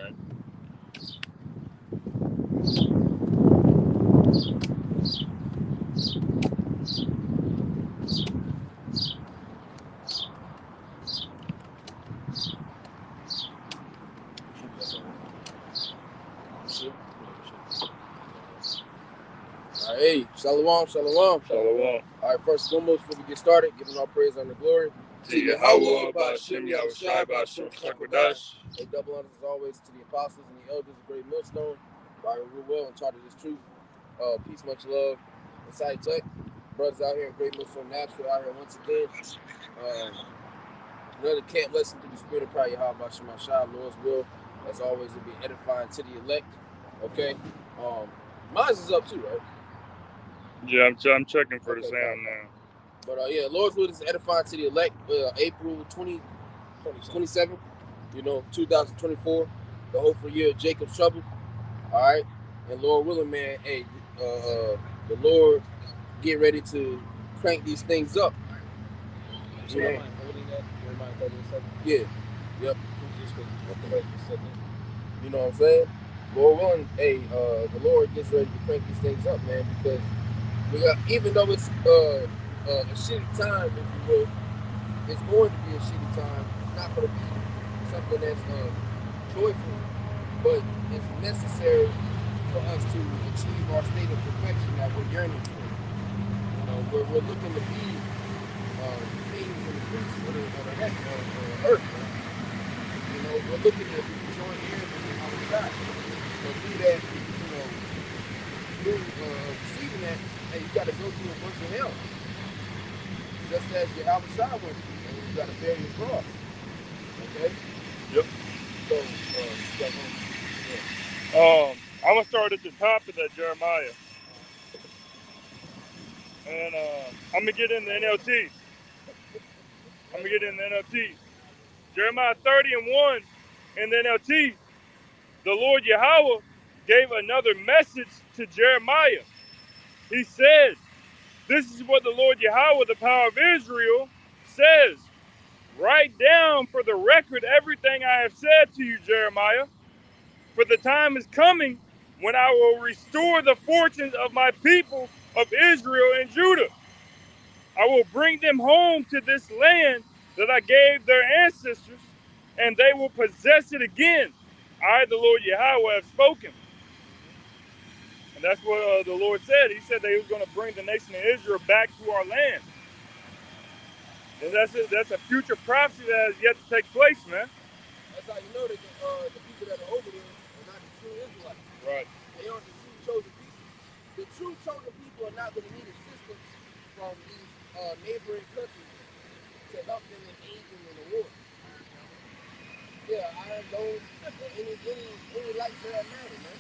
right. Hey, shalom, shalom. Shalom. All right, first and foremost, before we get started, giving all praise and the glory To Yahweh, Ba'ashem, Yahushai, Ba'ashem, Shakwadash. A double honors as always to the apostles and the elders of Great Millstone, by rule well and taught of this truth. Peace, much love, and salute. Brothers out here in Great Millstone, Nashville, out here once again. Another camp lesson through the spirit of prayer, Yahweh, Ba'ashem, Yahushai, Lord's will. As always, will be edifying to the elect. Okay, mine's is up too, right? Yeah, I'm checking for the sound now. But yeah, Lord's will is edifying to the elect. April 27th, 2024, the hopeful year of Jacob's trouble. All right, and Lord willing, man, hey, the Lord get ready to crank these things up. You know? Yeah. Yep. You know what I'm saying? Lord willing, hey, the Lord gets ready to crank these things up, man, because we got, even though it's a shitty time, if you will, it's going to be a shitty time. It's not going to be something that's joyful, but it's necessary for us to achieve our state of perfection that we're yearning for. You know, we're looking to be kings and priests on the earth. Man. You know, we're looking to join heirs with our God. So through that, through receiving that, hey, you got to go through a bunch of hell. Just as your Yahushua went through, and you got to bear your cross. Okay? Yep. So, I'm gonna start at the top of that Jeremiah, and I'm gonna get in the NLT. Jeremiah 30:1 in the NLT. The Lord Yahweh gave another message to Jeremiah. He said, "This is what the Lord Yahweh, the power of Israel, says. Write down for the record everything I have said to you, Jeremiah. For the time is coming when I will restore the fortunes of my people of Israel and Judah. I will bring them home to this land that I gave their ancestors, and they will possess it again. I, the Lord Yahweh, have spoken." And that's what the Lord said. He said that he was going to bring the nation of Israel back to our land. And that's a future prophecy that has yet to take place, man. That's how you know that the people that are over there are not the true Israelites. Right. They aren't the true chosen people. The true chosen people are not going to need assistance from these neighboring countries to help them and aid them in the war. Yeah, I don't any light for that matter, man.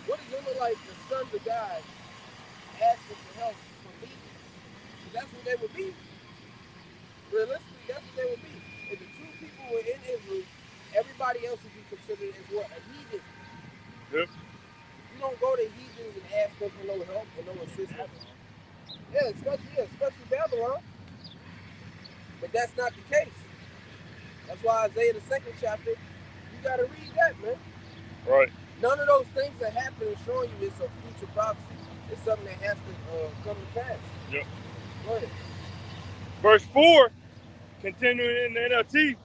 What does it look like the sons of God asking for help from heathens? That's what they would be. Realistically, that's what they would be. If the true people were in Israel, everybody else would be considered as what? A heathen. Yep. You don't go to heathens and ask them for no help or no assistance. Yeah, especially Babylon. But that's not the case. That's why Isaiah the 2nd chapter, you gotta read that, man. Right. None of those things that happen is showing you it's a future prophecy. It's something that has to come to pass. Yep. Go ahead. Verse 4, continuing in the NLT,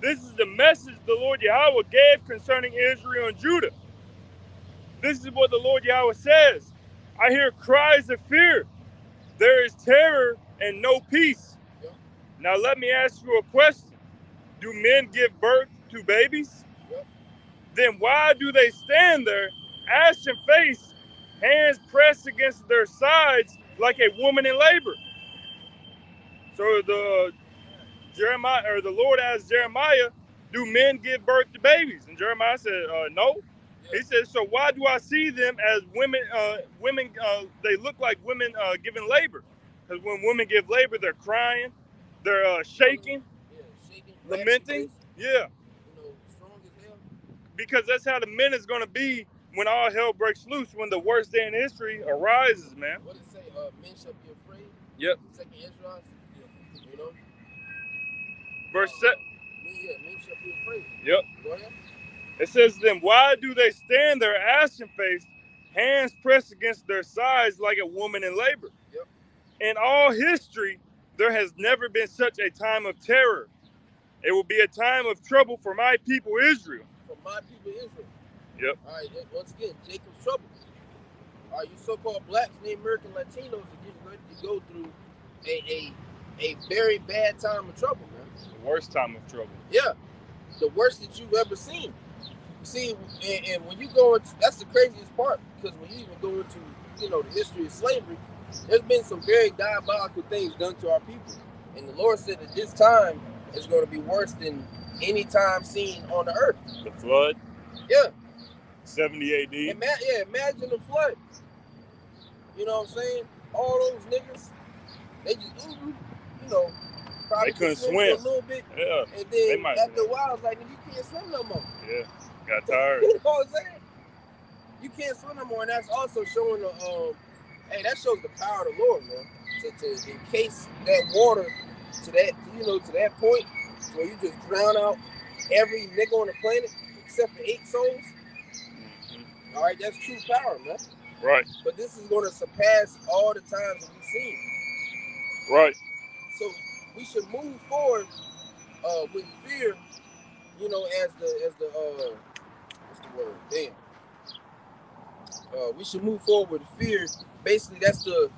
this is the message the Lord Yahweh gave concerning Israel and Judah. This is what the Lord Yahweh says. I hear cries of fear. There is terror and no peace. Yep. Now let me ask you a question. Do men give birth to babies? Yep. Then why do they stand there, ashen faced, hands pressed against their sides like a woman in labor? So the Lord asked Jeremiah, do men give birth to babies? And Jeremiah said, no. Yeah. He said, so why do I see them as women, they look like women giving labor? Because when women give labor, they're crying, they're shaking, lamenting. Yeah. Strong as hell. Because that's how the men is going to be when all hell breaks loose, when the worst day in history arises, man. What does it say? Men shall be afraid? Yep. Second Ezra, you know? Verse 7. Men shall be afraid. Yep. Go ahead. It says to them, why do they stand there ashen-faced, hands pressed against their sides like a woman in labor? Yep. In all history, there has never been such a time of terror. It will be a time of trouble for my people Israel. For my people Israel. Yep. All right, once again, Jacob's trouble. All right, you so-called blacks, Native American Latinos are getting ready to go through a very bad time of trouble, man. The worst time of trouble. Yeah, the worst that you've ever seen. See, and when you go into, that's the craziest part, because when you even go into, the history of slavery, there's been some very diabolical things done to our people. And the Lord said that this time is going to be worse than any time seen on the earth. The flood? Yeah. 70 AD? Imagine the flood. You know what I'm saying? All those niggas, they just, probably they couldn't swim for a little bit. Yeah. And then after a while, it's like, you can't swim no more. Yeah. Got tired. You know what I'm saying? You can't swim no more. And that's also showing that shows the power of the Lord, man. To encase that water to that point where you just drown out every nigga on the planet except for 8 souls. Mm-hmm. All right, that's true power, man. Right. But this is going to surpass all the times that we've seen. Right. So we should move forward with fear, as the what's the word? Damn. We should move forward with fear. Basically, that's the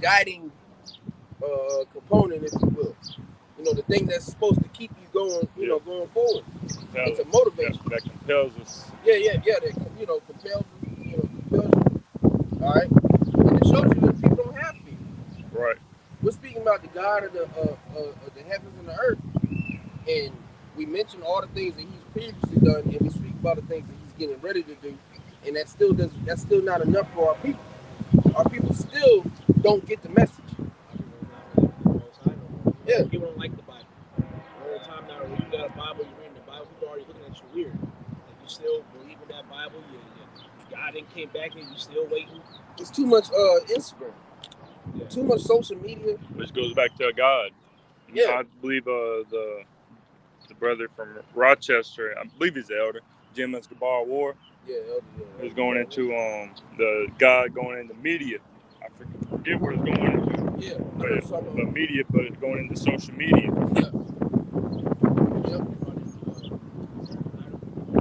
guiding component, if you will. The thing that's supposed to keep you going, going forward. And to motivate you. That compels us. Yeah. That compels you. All right. And it shows you that people don't have fear. Right. We're speaking about the God of the heavens and the earth, and we mentioned all the things that He's previously done, and we speak about the things that He's getting ready to do, and that's still not enough for our people. Our people still don't get the message. Yeah. People don't like the Bible. All the time now, when you got a Bible, you're reading the Bible, people are already looking at you weird. Like, you still believe in that Bible, God ain't came back and you still waiting. It's too much Instagram. Yeah. Too much social media. Which goes back to God. Yeah. I believe the brother from Rochester, I believe he's the elder, Jim Escobar War. Yeah, elder. Is going into the God going into media. I forget what it's going into. Yeah. But media, but it's going into social media.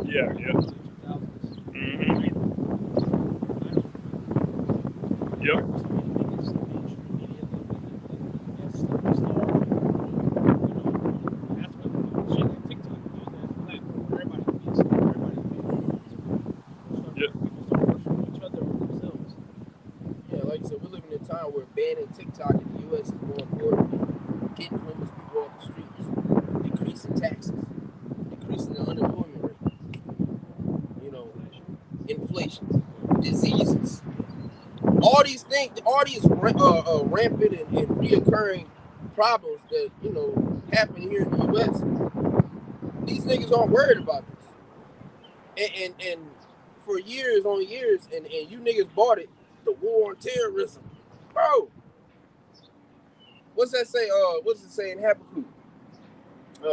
Yeah. Yep. Yeah. Mm-hmm. Yep. Where banning TikTok in the U.S. is more important than getting homeless people off the streets, decreasing taxes, decreasing the unemployment rate, inflation, diseases, all these things, all these rampant and reoccurring problems that happen here in the U.S. These niggas aren't worried about this, and for years on years, and you niggas bought it, the war on terrorism. Bro, what's that say? What's it say in Habakkuk?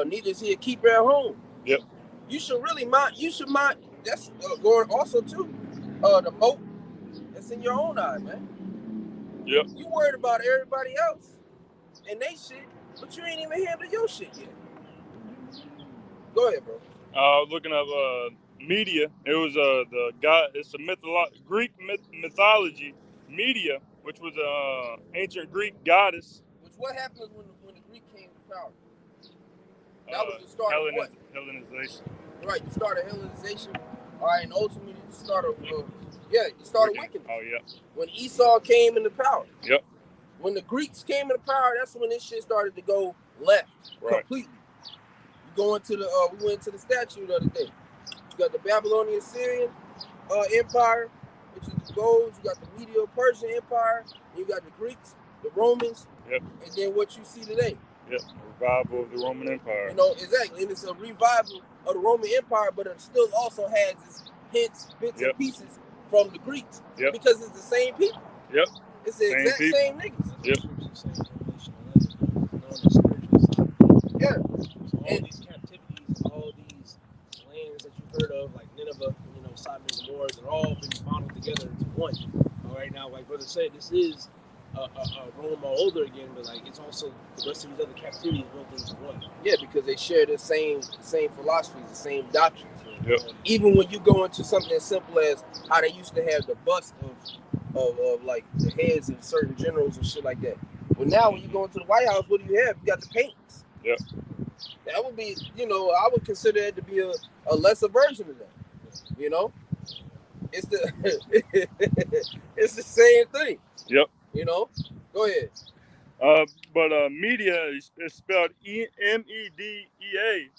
Neither is he a keeper at home. Yep. You should really mind. You should mind. That's going also too. The moat that's in your own eye, man. Yep. You worried about everybody else and they shit, but you ain't even handled your shit yet. Go ahead, bro. Looking up media. It was the God. It's a Greek mythology. Media, which was an ancient Greek goddess. Which what happened when the Greek came to power? That was the start of what? Hellenization. Right, the start of Hellenization. All right, and ultimately the start of wickedness. Oh yeah. When Esau came into power. Yep. When the Greeks came into power, that's when this shit started to go left completely. We went to the statue the other day. You got the Babylonian Syrian Empire, which is the gold. You got the Medo-Persian Empire. You got the Greeks, the Romans. Yep. And then what you see today. Yep. Revival of the Roman Empire. Exactly. And it's a revival of the Roman Empire, but it still also has its hints, bits, and pieces from the Greeks. Yep. Because it's the same people. Yep. It's the exact same niggas. Yep. Yeah. So all these captivities, all these say this is Rome all over again, but like it's also the rest of these other captivities built into one. Yeah, because they share the same philosophies, the same doctrines. Yep. Even when you go into something as simple as how they used to have the bust of like the heads of certain generals and shit like that. Well, now when you go into the White House, what do you have? You got the paintings. Yep. That would be, I would consider it to be a lesser version of that. It's the it's the same thing. Yep. Go ahead. But media is spelled MEDEA.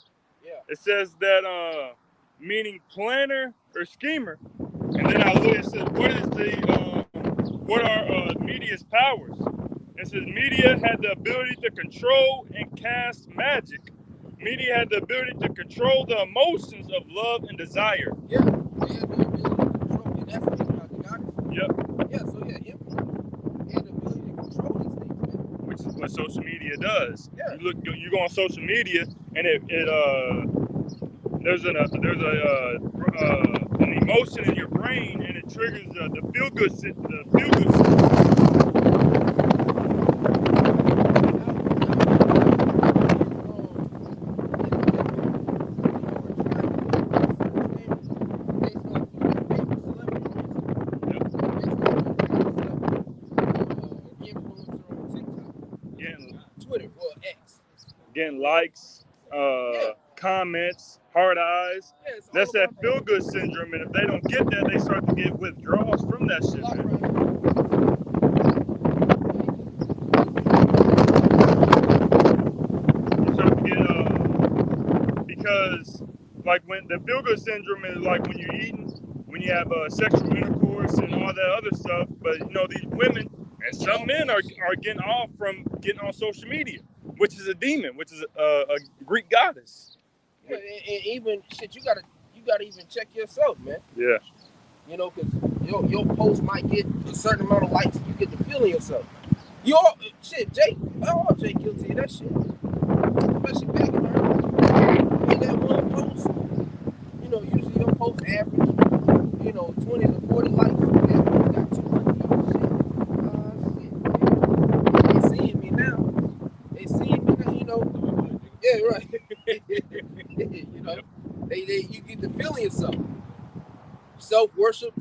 Yeah. It says that meaning planner or schemer, and then I look. It says what are media's powers? It says media had the ability to control and cast magic. Media had the ability to control the emotions of love and desire. Yeah, they had the ability to control, and that's speaking out the goddess. Yep. Yeah, so yeah, influence had the ability to control these things, man. Which is what social media does. Yeah. You go on social media, and there's an emotion in your brain, and it triggers the feel good Twitter or X. Getting likes, comments, heart eyes. Yeah, That's that feel good syndrome, and if they don't get that, they start to get withdrawals from that shit, man. You start to get because like when the feel good syndrome is like when you're eating, when you have sexual intercourse and all that other stuff, but these women and some men are getting off from getting on social media, which is a demon, which is a Greek goddess. Yeah, and even shit, you gotta even check yourself, man. Yeah. Because your post might get a certain amount of likes, you get to feeling yourself. Jake, all Jake guilty of that shit. Especially back in the early. In that one post, usually your post average, 20 to 40 likes. That post got 200 shit. They seeing me now. Yeah, right. You get to feeling yourself. Self-worship.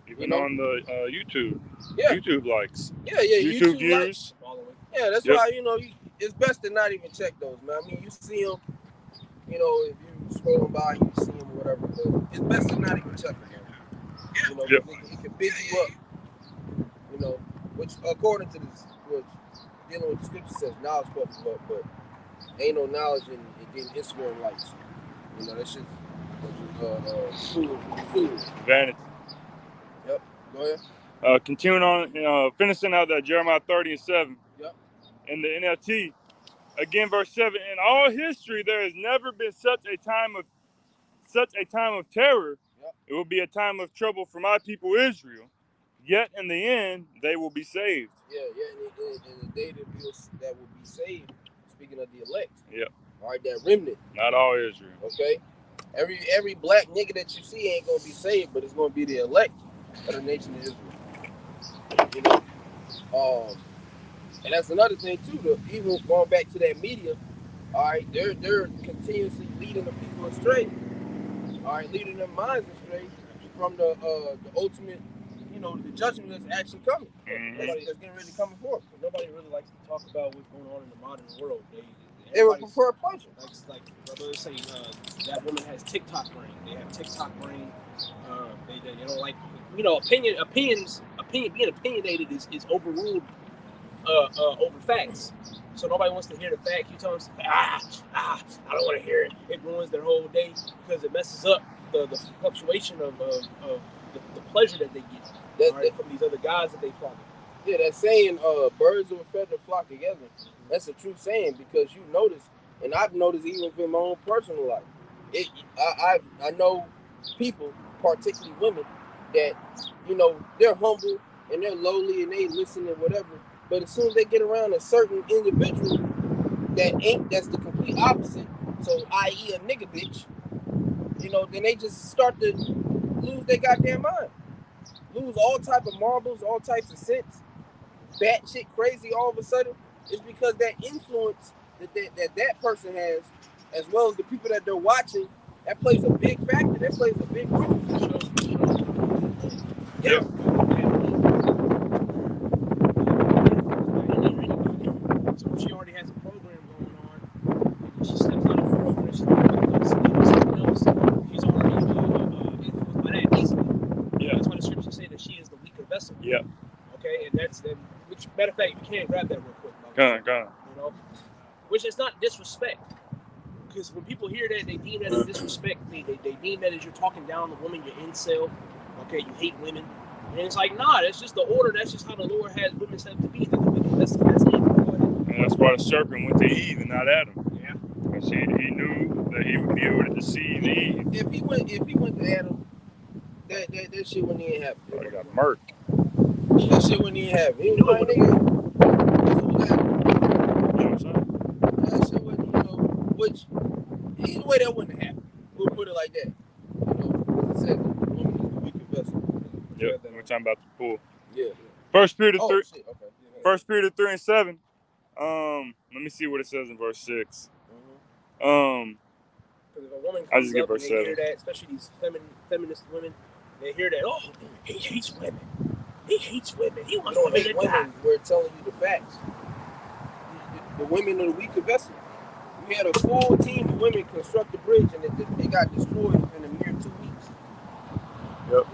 Even on the YouTube. Yeah. YouTube likes. Yeah. YouTube views. Yeah, that's why, it's best to not even check those, man. I mean, you see them, if you scrolling by, you see them or whatever, but it's best to not even check them, man. It can big you up, which according to this, which dealing with the scripture says knowledge puffs you up, but ain't no knowledge in getting Instagram likes. That shit's food. Vanity. Yep. Go ahead. Continuing on, finishing out that Jeremiah 30:7. Yep. In the NLT, again, verse 7. In all history, there has never been such a time of terror. Yep. It will be a time of trouble for my people Israel. Yet in the end, they will be saved. Yeah. And the day that will be saved. Speaking of the elect. Yep. All right, that remnant. Not all Israel. Okay. Every black nigga that you see ain't gonna be saved, but it's gonna be the elect of the nation of Israel. And that's another thing too. Even going back to that media, all right, they're continuously leading the people astray. All right, leading their minds astray from the ultimate, the judgment that's actually coming. Mm-hmm. That's getting ready to come forth. Nobody really likes to talk about what's going on in the modern world. They would prefer pleasure. Like brother was saying, that woman has TikTok brain. They have TikTok brain. They don't like, being opinionated is overruled over facts. So nobody wants to hear the fact. You tell them, I don't want to hear it. It ruins their whole day because it messes up the fluctuation of the pleasure that they get from these other guys that they follow. Yeah, that saying, birds of a feather flock together. That's a true saying because you notice, and I've noticed even in my own personal life. I know people, particularly women, that they're humble and they're lowly and they listen and whatever. But as soon as they get around a certain individual that's the complete opposite. So, i.e., a nigga bitch. Then they just start to lose their goddamn mind. lose all type of marbles, all types of sense, batshit crazy all of a sudden, it's because that influence that person has, as well as the people that they're watching, that plays a big factor. That plays a big role. Yeah. So if she already has a program going on, and she steps out of the program, she's going someone else, she's already influenced by that easily. Yeah. That's why the scriptures say that she is the weaker vessel. Yeah. Okay, and that's the which matter of fact, you can grab that real quick. Go on. You know, which is not disrespect. Because when people hear that, they deem that as disrespect. They deem that as you're talking down the woman, you're incel. Okay, you hate women. And it's like, nah, that's just the order. That's just how the Lord has women set to be. That's it. And that's why the serpent went to Eve and not Adam. Yeah. Because he knew that he would be able to deceive Eve. If he went to Adam, that shit wouldn't even happen. Oh, he got murked. That shit wouldn't even happen. He was like, nigga, that shit wouldn't, which either way that wouldn't happen. We'll put it like that. It says the woman is the weaker vessel. Yeah, we're talking about the pool. Yeah. First Peter 3. Shit. Okay. First Peter 3 and 7. Let me see what it says in verse 6. Because if a woman I just comes get up verse and they 7. hear that, especially these feminist women, they hear that, oh, he hates women. He hates women. He wants women to die. We're telling you the facts. The women are the weaker vessel. We had a full team of women construct the bridge, and it got destroyed in a mere 2 weeks. Yep.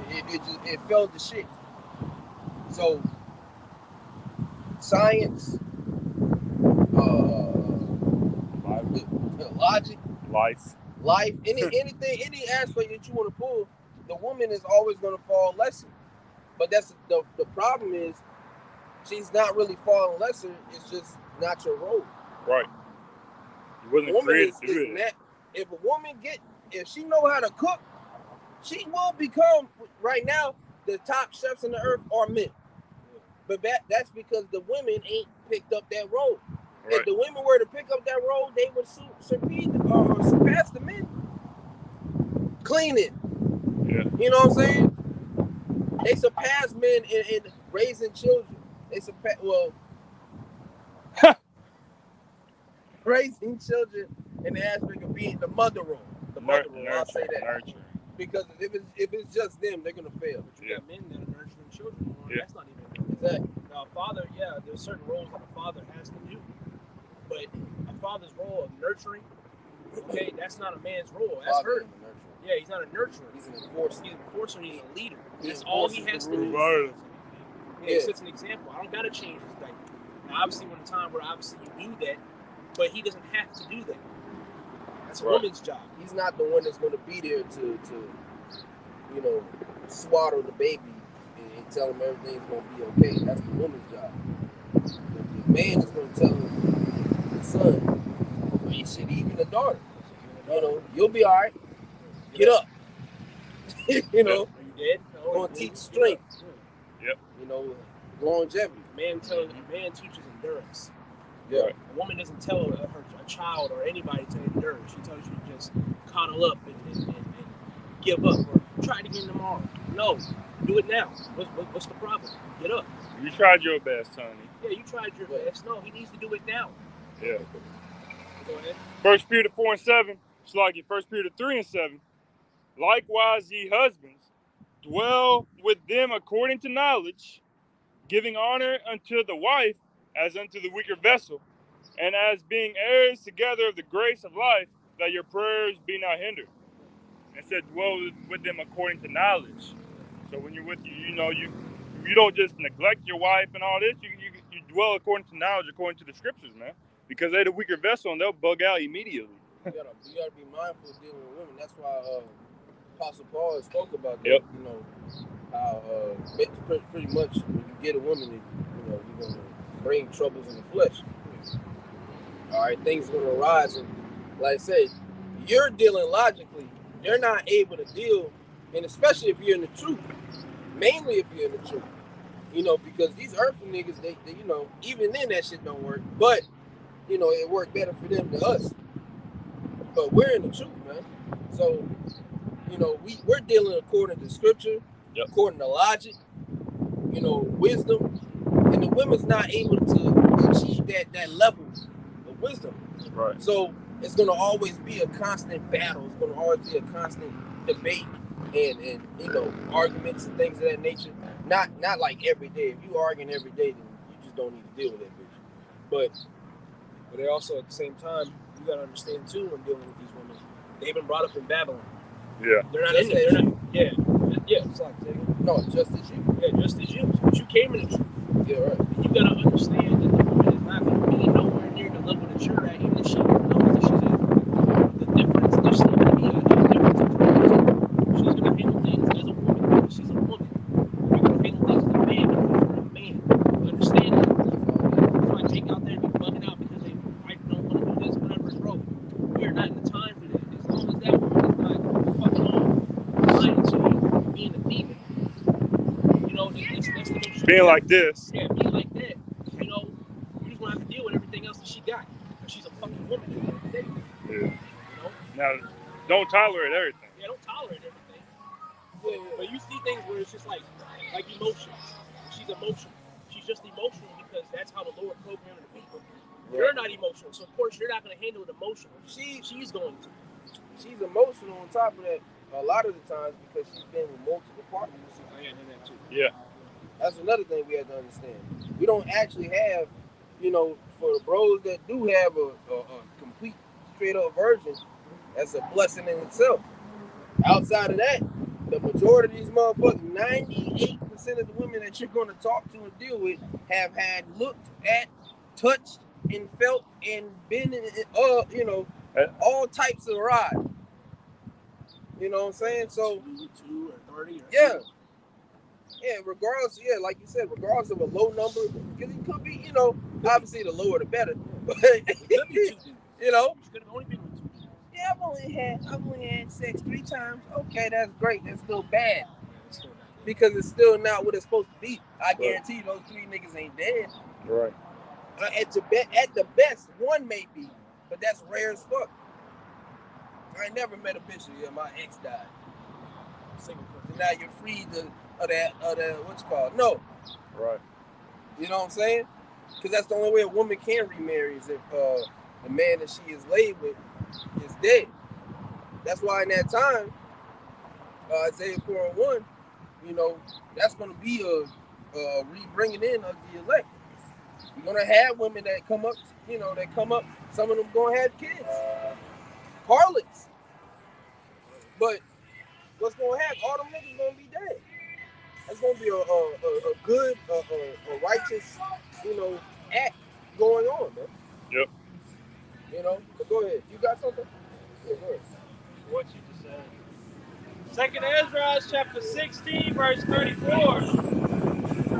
It fell to shit. So science, logic, life, any aspect that you want to pull, the woman is always going to fall lesser. But that's the problem is she's not really falling lesser. It's just not your role. Right. You wasn't created to do it. If a woman if she know how to cook, she will become, right now, the top chefs on the earth are men. But that's because the women ain't picked up that role. Right. If the women were to pick up that role, they would surpass the men. Cleaning. Yeah. You know what I'm saying? They surpass men in raising children. They surpass, raising children in the aspect of being the mother role. The mother role, I'll say that. Nurturing. Because if it's just them, they're gonna fail. But you got men that are nurturing children. Yeah. That's not even exactly. Now, a father, there's certain roles that a father has to do. But a father's role of nurturing, okay, that's not a man's role. That's her. Yeah, he's not a nurturer. He's an enforcer. He's an enforcer. He's a leader. That's all he has to do. Right. Yeah, he sets an example. I don't gotta change his diaper. Now, obviously, when the time where obviously you do that, but he doesn't have to do that. That's a woman's job. He's not the one that's going to be there to swaddle the baby and tell him everything's going to be okay. That's the woman's job. The man is going to tell the son, even the daughter, you'll be all right. Get up. Are you dead? No, going to teach strength. Yep. Longevity. Man teaches endurance. Yeah. A woman doesn't tell a child or anybody to endure. She tells you to just coddle up and give up or try it again tomorrow. No, do it now. What's the problem? Get up. You tried your best, honey. Yeah, you tried your best. No, he needs to do it now. Yeah. Go ahead. 1 Peter 4 and 7. It's like it. 1 Peter 3 and 7. Likewise, ye husbands, dwell with them according to knowledge, giving honor unto the wife as unto the weaker vessel, and as being heirs together of the grace of life, that your prayers be not hindered. It said dwell with them according to knowledge. So when you're with you don't just neglect your wife and all this. You dwell according to knowledge, according to the scriptures, man. Because they're the weaker vessel and they'll bug out immediately. You gotta be mindful of dealing with women. That's why Apostle Paul spoke about that. Yep. How pretty much when you get a woman, you're gonna bring troubles in the flesh. All right, things are gonna arise, and like I said, you're dealing logically. They're not able to deal, and especially if you're in the truth. Mainly if you're in the truth, because these earthly niggas, they even then that shit don't work. But it worked better for them than us. But we're in the truth, man. So we're dealing according to scripture, according to logic, wisdom, and the women's not able to achieve that level of wisdom. Right. So it's gonna always be a constant battle. It's gonna always be a constant debate and arguments and things of that nature. Not like every day. If you arguing every day, then you just don't need to deal with that bitch. But they also, at the same time, you gotta understand too, when dealing with these women, they've been brought up in Babylon. Yeah. They're not in there. They're not. Yeah. Yeah. It's like, no, just as you. Yeah, just as you. But you came in the truth. Yeah, right. And you gotta understand that the woman is not gonna be nowhere near the level that you're at, even if she knows that she's at. The difference, there's still gonna be a difference in terms. She's gonna handle things as a woman because she's a woman. You're gonna handle things as a man because you're a man. Understand that? If I take out there and be bugging out because they don't want to do this, whatever, bro. We're not in the time for that. As long as that woman is not fucking off, lying to you, being a demon. That's the most Being like this. Yeah, being like that. You're just gonna have to deal with everything else that she got. Because she's a fucking woman at the end of the day. Yeah. Now, don't tolerate everything. Yeah, don't tolerate everything. Yeah. But you see things where it's just like emotions. She's emotional. She's just emotional because that's how the Lord programmed the people. Right. You're not emotional, so of course you're not gonna handle it emotional. She's going to. She's emotional on top of that a lot of the times because she's been with multiple partners. Oh, yeah, I know that too. Yeah. That's another thing we have to understand. We don't actually have, for the bros that do have a complete straight up virgin, that's a blessing in itself. Outside of that, the majority of these motherfuckers, 98% of the women that you're going to talk to and deal with have had looked at, touched, and felt and been in, all types of ride. You know what I'm saying? So 2 or 30 or yeah. Yeah, regardless, like you said, regardless of a low number, because it could be, obviously the lower the better. But it could be 2 dudes. You could have only been with 2 dudes. Yeah, I've only had sex 3 times. Okay, that's great. That's still bad. It's still not because it's still not what it's supposed to be. I guarantee you those 3 niggas ain't dead. Right. At the best, 1 may be, but that's rare as fuck. I ain't never met a bitch who my ex died. So now you're free of that what's it called? No. Right. You know what I'm saying? Because that's the only way a woman can remarry is if the man that she is laid with is dead. That's why in that time, Isaiah 4:1, that's going to be a re-bringing in of the elect. You're going to have women that come up, some of them going to have kids. Harlots. But what's going to happen? All them niggas going to be dead. That's going to be a good, a righteous, act going on, man. Yep. But go ahead. You got something? Yeah, go ahead. What you just said. 2nd Ezra, chapter 16, verse 34.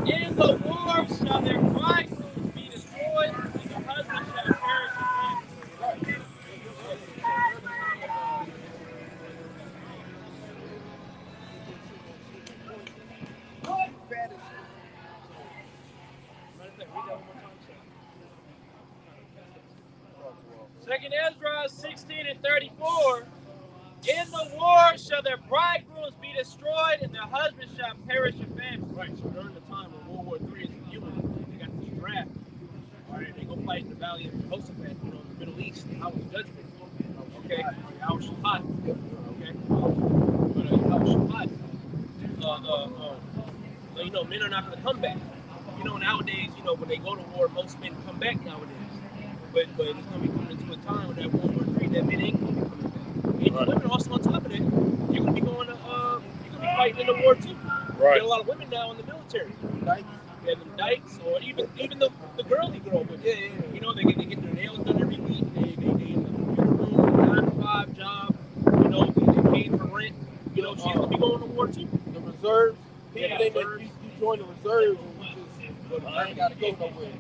In the war shall their bridegrooms be destroyed, and their husbands shall perish in famine. Second Ezra 16 and 34. In the war shall their bridegrooms be destroyed, and their husbands shall perish in famine. Right, so during the time when World War III is viewing, they got this draft. All right, they go fight in the Valley of Jehoshaphat, in the Middle East, how was judgment. Okay, how was Shabbat. Okay, but how was Shabbat. Men are not going to come back. Nowadays, when they go to war, most men come back nowadays. But it's going to be coming into a time when that World War III, that men ain't going to be coming back. And the women also on top of that, you're going to be going to, you're going to be fighting in the war too. Right. You get a lot of women now in the military. Dykes. Yeah, them dykes, or even the girly girl women. Yeah. They get their nails done every week. They in the computer room, 9-to-5 job. They paying for rent. She's going to be going to war too. The reserves. People think that you join the reserves and you ain't got to go nowhere.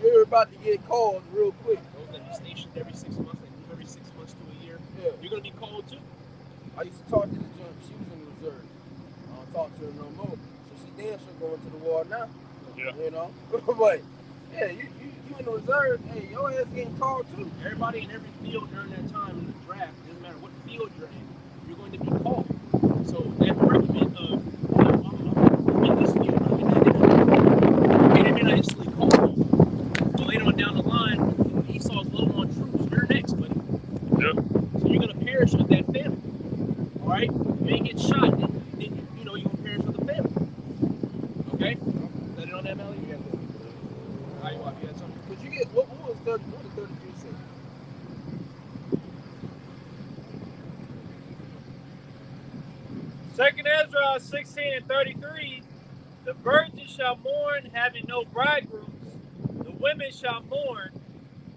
You're about to get called real quick. Those that be stationed every 6 months, every 6 months to a year. Yeah. You're going to be called too. I used to talk to this young, she was in the reserve. I don't talk to her no more. So she damn sure going to the war now. Yeah. But yeah, you in the reserve, hey, your ass getting called too. Everybody in every field during that time in the draft, it doesn't matter what field you're in, you're going to be called. So that argument of in this field 16 and 33, the virgins shall mourn, having no bridegrooms. The women shall mourn,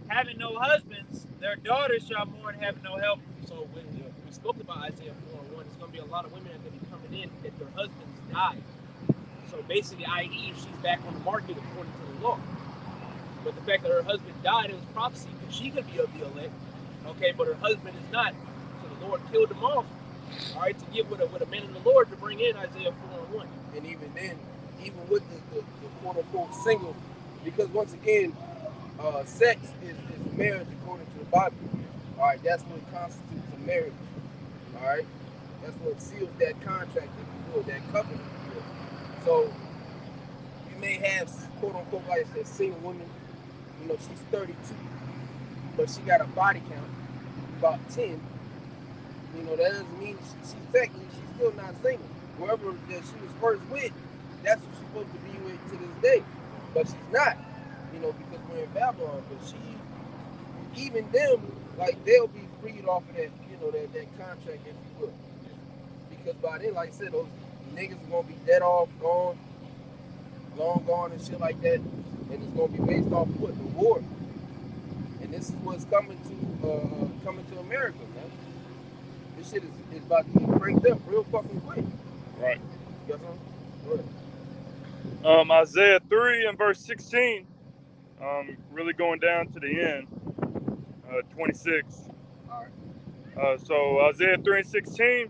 having no husbands. Their daughters shall mourn, having no helpers. So when we spoke about Isaiah 4:1, it's going to be a lot of women that are going to be coming in that their husbands died. So basically, i.e., she's back on the market according to the law. But the fact that her husband died, it was prophecy because she could be of the elect, okay, but her husband is not. So the Lord killed them off, all right, to give with a man of the Lord to bring in Isaiah 4:1. And even then, even with the quote unquote single, because once again, sex is marriage according to the Bible. All right, that's what constitutes a marriage. All right, that's what seals that contract, if you will, that covenant. If you will. So you may have quote unquote, like I said, single women. You know, she's 32, but she got a body count about 10. You know, that doesn't mean she's technically she's still not single. Whoever that she was first with, that's what she's supposed to be with to this day. But she's not, you know, because we're in Babylon. But she, even them, like they'll be freed off of that, you know, that contract, if you will. Because by then, like I said, those niggas are gonna be dead off, gone, long gone, and shit like that. And it's gonna be based off of what? The war. And this is what's coming to America, man. This shit is about to be cranked up real fucking quick. Right. You got something? Go ahead. Isaiah 3 and verse 16, really going down to the end, 26. All right. So Isaiah 3 and 16,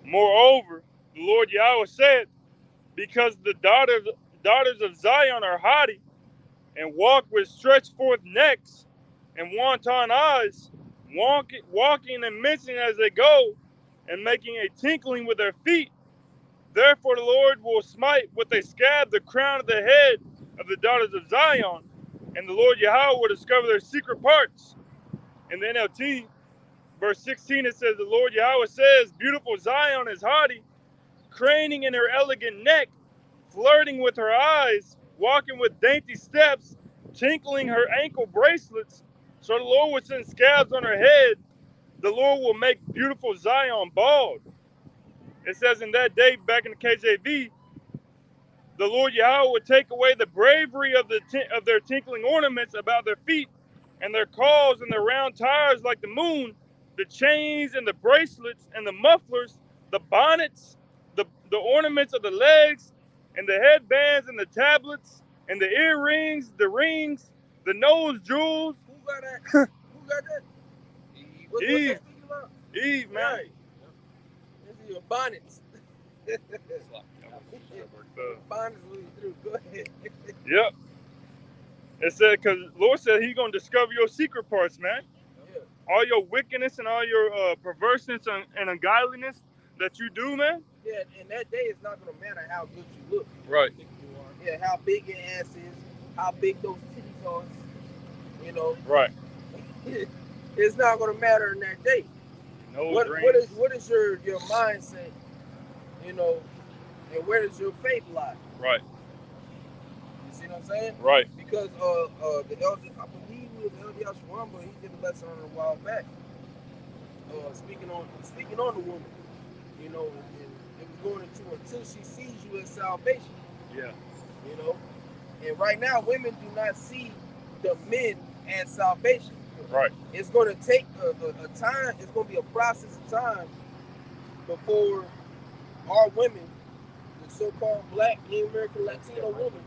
moreover, the Lord Yahweh said, because the daughters of Zion are haughty, and walk with stretched forth necks and wanton eyes, walking and mincing as they go, and making a tinkling with their feet. Therefore the Lord will smite with a scab the crown of the head of the daughters of Zion, and the Lord Yahweh will discover their secret parts. In the NLT, verse 16, it says, the Lord Yahweh says, beautiful Zion is haughty, craning in her elegant neck, flirting with her eyes, walking with dainty steps, tinkling her ankle bracelets. So the Lord will send scabs on her head. The Lord will make beautiful Zion bald. It says in that day, back in the KJV, the Lord Yahweh would take away the bravery of their tinkling ornaments about their feet, and their caws and their round tires like the moon, the chains and the bracelets and the mufflers, the bonnets, the ornaments of the legs, and the headbands and the tablets, and the earrings, the rings, the nose jewels. Who got that? Who got that? What's Eve. that speaking about? Eve, man. Right. This is your bonnets. Bonnets what you threw. Go ahead. Yep. It said, because Lord said He's going to discover your secret parts, man. Yeah. All your wickedness and all your perverseness and ungodliness that you do, man. Yeah, and that day it's not going to matter how good you look. Right. Yeah, how big your ass is, how big those titties are, you know. Right. It's not going to matter in that day. No What is your mindset, you know, and where does your faith lie? Right. You see what I'm saying? Right. Because the elder, I believe it was Elder Yashwamba, he did a lesson on it a while back, speaking on the woman, you know, and it was going into until she sees you as salvation. Yeah. You know, and right now women do not see the men as salvation. Right. It's going to take a time. It's going to be a process of time before our women, the so-called Black, American, Latino women,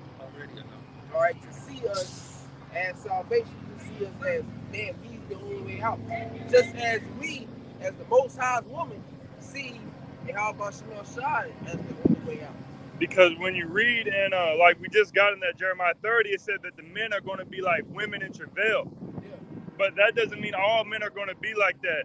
all right, to see us as salvation, to see us as, damn, He's the only way out. Just as we, as the Most High's woman, see Yahweh Shemel Shai as the only way out. Because when you read and like we just got in that Jeremiah 30, it said that the men are going to be like women in travail. But that doesn't mean all men are going to be like that.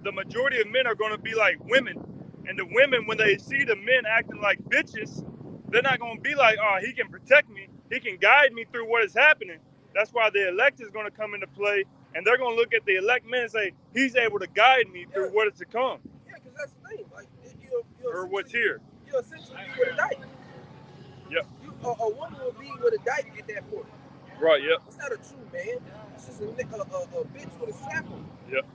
The majority of men are going to be like women. And the women, when they see the men acting like bitches, they're not going to be like, oh, he can protect me. He can guide me through what is happening. That's why the elect is going to come into play. And they're going to look at the elect men and say, he's able to guide me through what is to come. Yeah, because that's the thing. Like, you're or what's here. You'll essentially be with a dyke. Yep. A woman will be with a dyke at that point. Right, yep. It's not a true man. It's just a bitch with a strap on. Yep.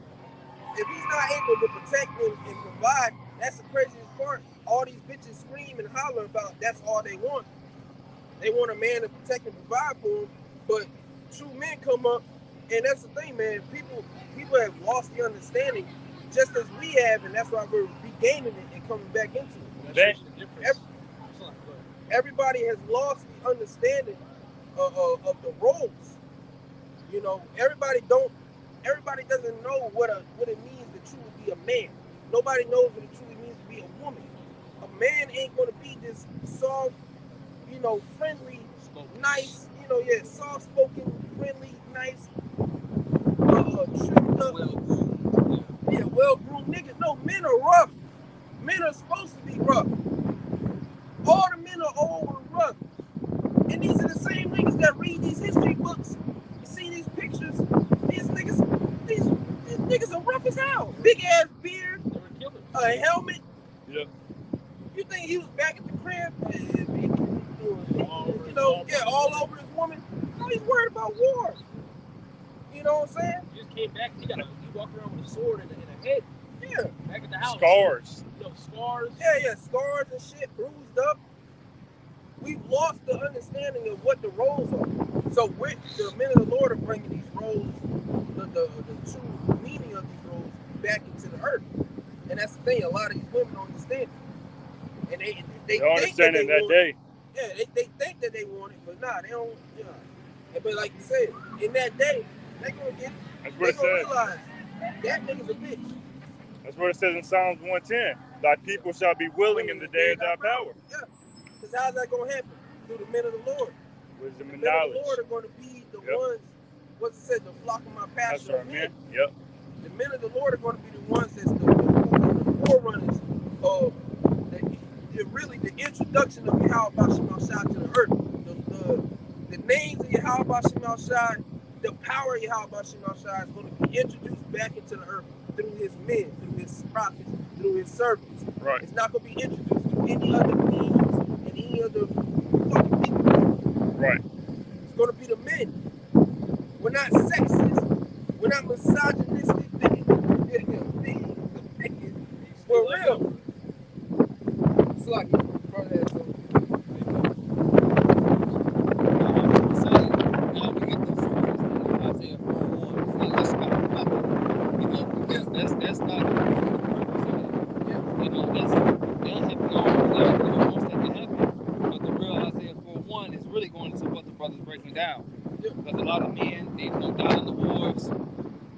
If he's not able to protect and provide that's the craziest part. All these bitches scream and holler about that's all they want. They want a man to protect and provide for them, but true men come up, and that's the thing, man. People have lost the understanding, just as we have, and that's why we're regaining it and coming back into it. That's the difference. Everybody has lost the understanding of the roles. You know, everybody doesn't know what it means to truly be a man. Nobody knows what it truly means to be a woman. A man ain't gonna be this soft, you know, friendly, nice, you know, soft-spoken, friendly, nice, trimmed up, well-groomed niggas. No, men are rough. Men are supposed to be rough. All the men are old and rough. And these are the same niggas that read these history books, you see these pictures, these niggas are rough as hell. Big ass beard, a helmet. Yeah. You think he was back at the crib? You know, all over his woman. No, he's worried about war. You know what I'm saying? He just came back. He walked around with a sword in a head. Yeah. Back at the house. Scars. You know, scars. Yeah, scars and shit, bruised up. We've lost the understanding of what the roles are. So with the men of the Lord are bringing these roles, the true meaning of these roles back into the earth. And that's the thing, a lot of these women don't understand it. And they don't understand it that day. Yeah, they think that they want it, but nah, they don't, you know. But like you said, in that day, they're going to get, they're going to realize that nigga's a bitch. That's what it says in Psalms 110. Thy people shall be willing in the day of thy power. Yeah. Because how's that going to happen? Through the men of the Lord. Wisdom and the men knowledge. of the Lord are going to be the ones, what's it said, the flock of my pasture. That's right, man. Yep. The men of the Lord are going to be the ones that's the forerunners of the introduction of Yahweh Bashim Shai to the earth. The names of Yahweh Bashim Shai, the power of Yahweh Bashim Shai is going to be introduced back into the earth through his men, through his prophets, through his servants. Right. It's not going to be introduced through any other means and any other fucking people. Right. It's going to be the men. We're not sexist. We're not misogynistic. For real. It's like brother had something. Now we get the scriptures in Isaiah 4:1. Now let's back up. You know, because that's not the purpose of it. Yeah. You know, they'll happen on wants that to happen. But the real Isaiah 4:1 is really going into what the brother's breaking down. Yeah. Because a lot of men, they don't die in the wars,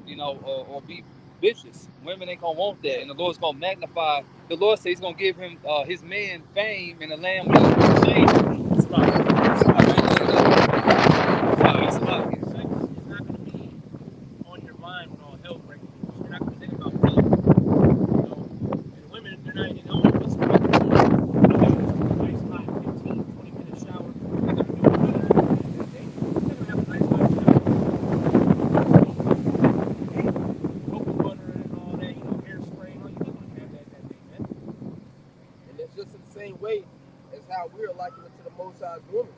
you know, or be vicious. Women ain't gonna want that, and the Lord's gonna magnify. The Lord says He's gonna give him his man fame and the lamb with his shame. It's not going to be on your mind when all hell breaks loose. You're not going to think about love. You know, and women, they're not even knowing what's going on. Nice hot 15, 20-minute shower. They're going to do better than day. They're going to have a nice hot shower. Cocoa butter and all that, you know, hairspray and all. You're not going to have that day, man. And it's just in the same way as how we're liking it to the Most High's woman.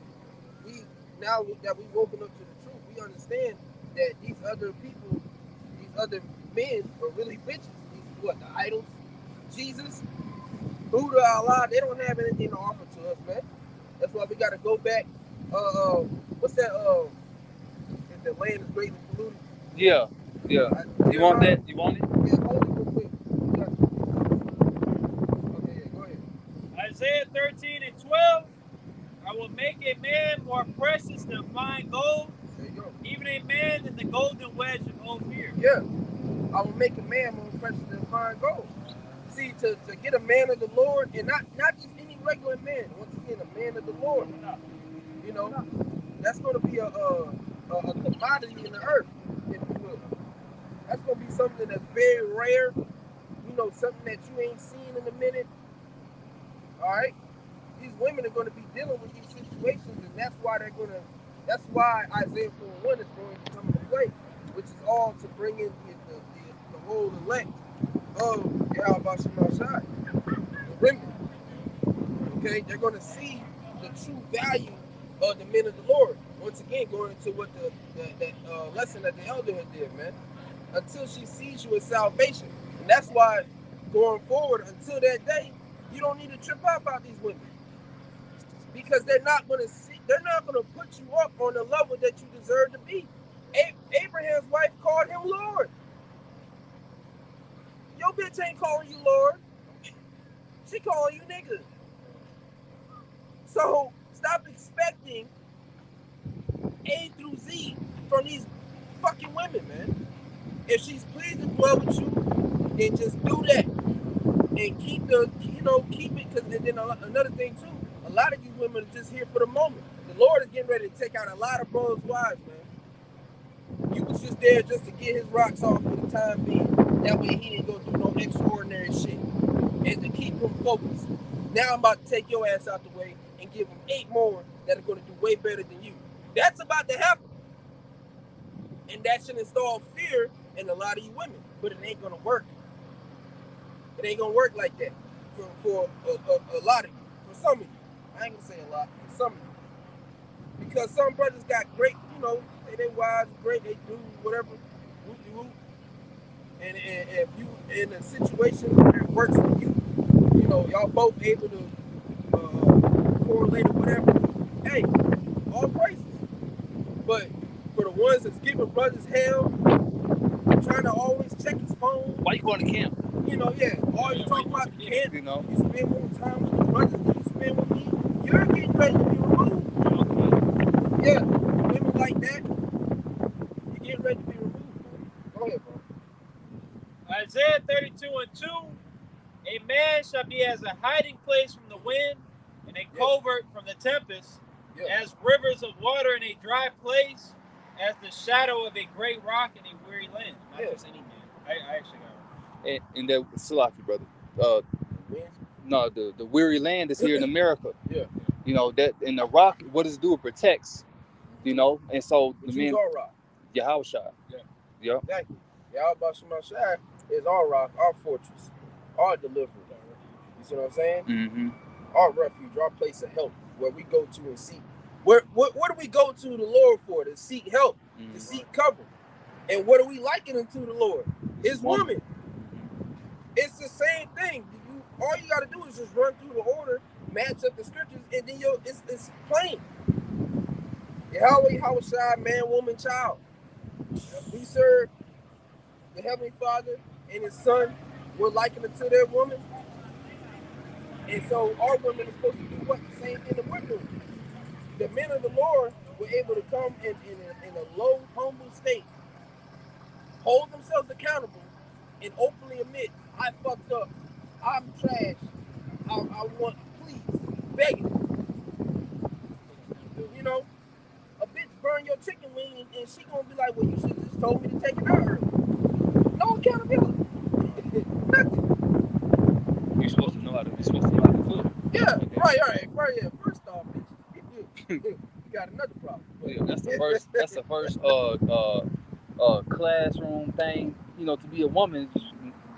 Now that we've woken up to the truth, we understand that these other people, these other men are really bitches. The idols, Jesus, Buddha, Allah, they don't have anything to offer to us, man. That's why we got to go back. What's that? If the land is greatly polluted. Yeah. You want that? You want it? Yeah, hold it real quick. Okay, yeah, go ahead. Isaiah 13:12. I will make a man more precious than fine gold, There you go. even a man than the golden wedge of Ophir. Yeah, I will make a man more precious than fine gold. See, to get a man of the Lord, and not just any regular man. Once again, a man of the Lord. You know, that's going to be a commodity in the earth, if you will. That's going to be something that's very rare. You know, something that you ain't seen in a minute. All right. These women are going to be dealing with these situations, and that's why Isaiah 4:1 is going to come into play, which is all to bring in the whole elect of Yahweh Bashim Shai, the remnant. Okay, they're going to see the true value of the men of the Lord. Once again, going into what the lesson that the elder had did, man. Until she sees you as salvation, and that's why going forward until that day, you don't need to trip out about these women. Because they're not gonna put you up on the level that you deserve to be. Abraham's wife called him Lord. Your bitch ain't calling you Lord. She calling you nigga. So stop expecting A through Z from these fucking women, man. If she's pleased to dwell with you, then just do that. And keep it, because then another thing too, a lot of these women are just here for the moment. The Lord is getting ready to take out a lot of brothers' wives, man. You was just there just to get his rocks off for the time being. That way he didn't go do no extraordinary shit. And to keep him focused. Now I'm about to take your ass out the way and give him 8 more that are going to do way better than you. That's about to happen. And that should install fear in a lot of you women. But it ain't going to work. It ain't going to work like that for a lot of you. For some of you. I ain't going to say a lot. For some of you. Because some brothers got great, they wives great, they do whatever, whoop-de-whoop. And if you in a situation where it works for you, y'all both able to correlate or whatever, hey, all praises. But for the ones that's giving brothers hell, trying to always check his phone. Why you going to camp? Always talking about the camp. You spend more time with the brothers than you spend with me. You're getting ready to be removed. Yeah, women like that, you're getting ready to be removed, man. Go ahead, bro. Isaiah 32:2, a man shall be as a hiding place from the wind and a covert from the tempest, as rivers of water in a dry place, as the shadow of a great rock in a weary land. Not just any man. I actually got it. And that Salaki, brother. No, the weary land is here in America. Yeah. That in the rock, what does it do? It protects. And so the men. Our rock. Yahushua. Yeah. Exactly. Yahweh Shemashai is our rock, our fortress, our deliverer. You see what I'm saying? Mm-hmm. Our refuge, our place of help, where we go to and seek. What do we go to the Lord for? To seek help, to seek cover. And what are we likening unto the Lord? His woman. It's the same thing. All you got to do is just run through the order, match up the scriptures, and then it's plain. Yahweh, Yahushua, man, woman, child. We serve the Heavenly Father and His Son. We're likened unto their woman. And so our women are supposed to do what? The same thing that we're doing. The men of the Lord were able to come in a low, humble state, hold themselves accountable, and openly admit, I fucked up, I'm trash, I want, please, begging. A bitch burn your chicken wing and she gonna be like, well, you should have just told me to take it out early. No accountability. Nothing. You're supposed to know how to cook. Yeah, right, yeah. First off, bitch, you got another problem. Well, yeah, that's the first classroom thing, to be a woman,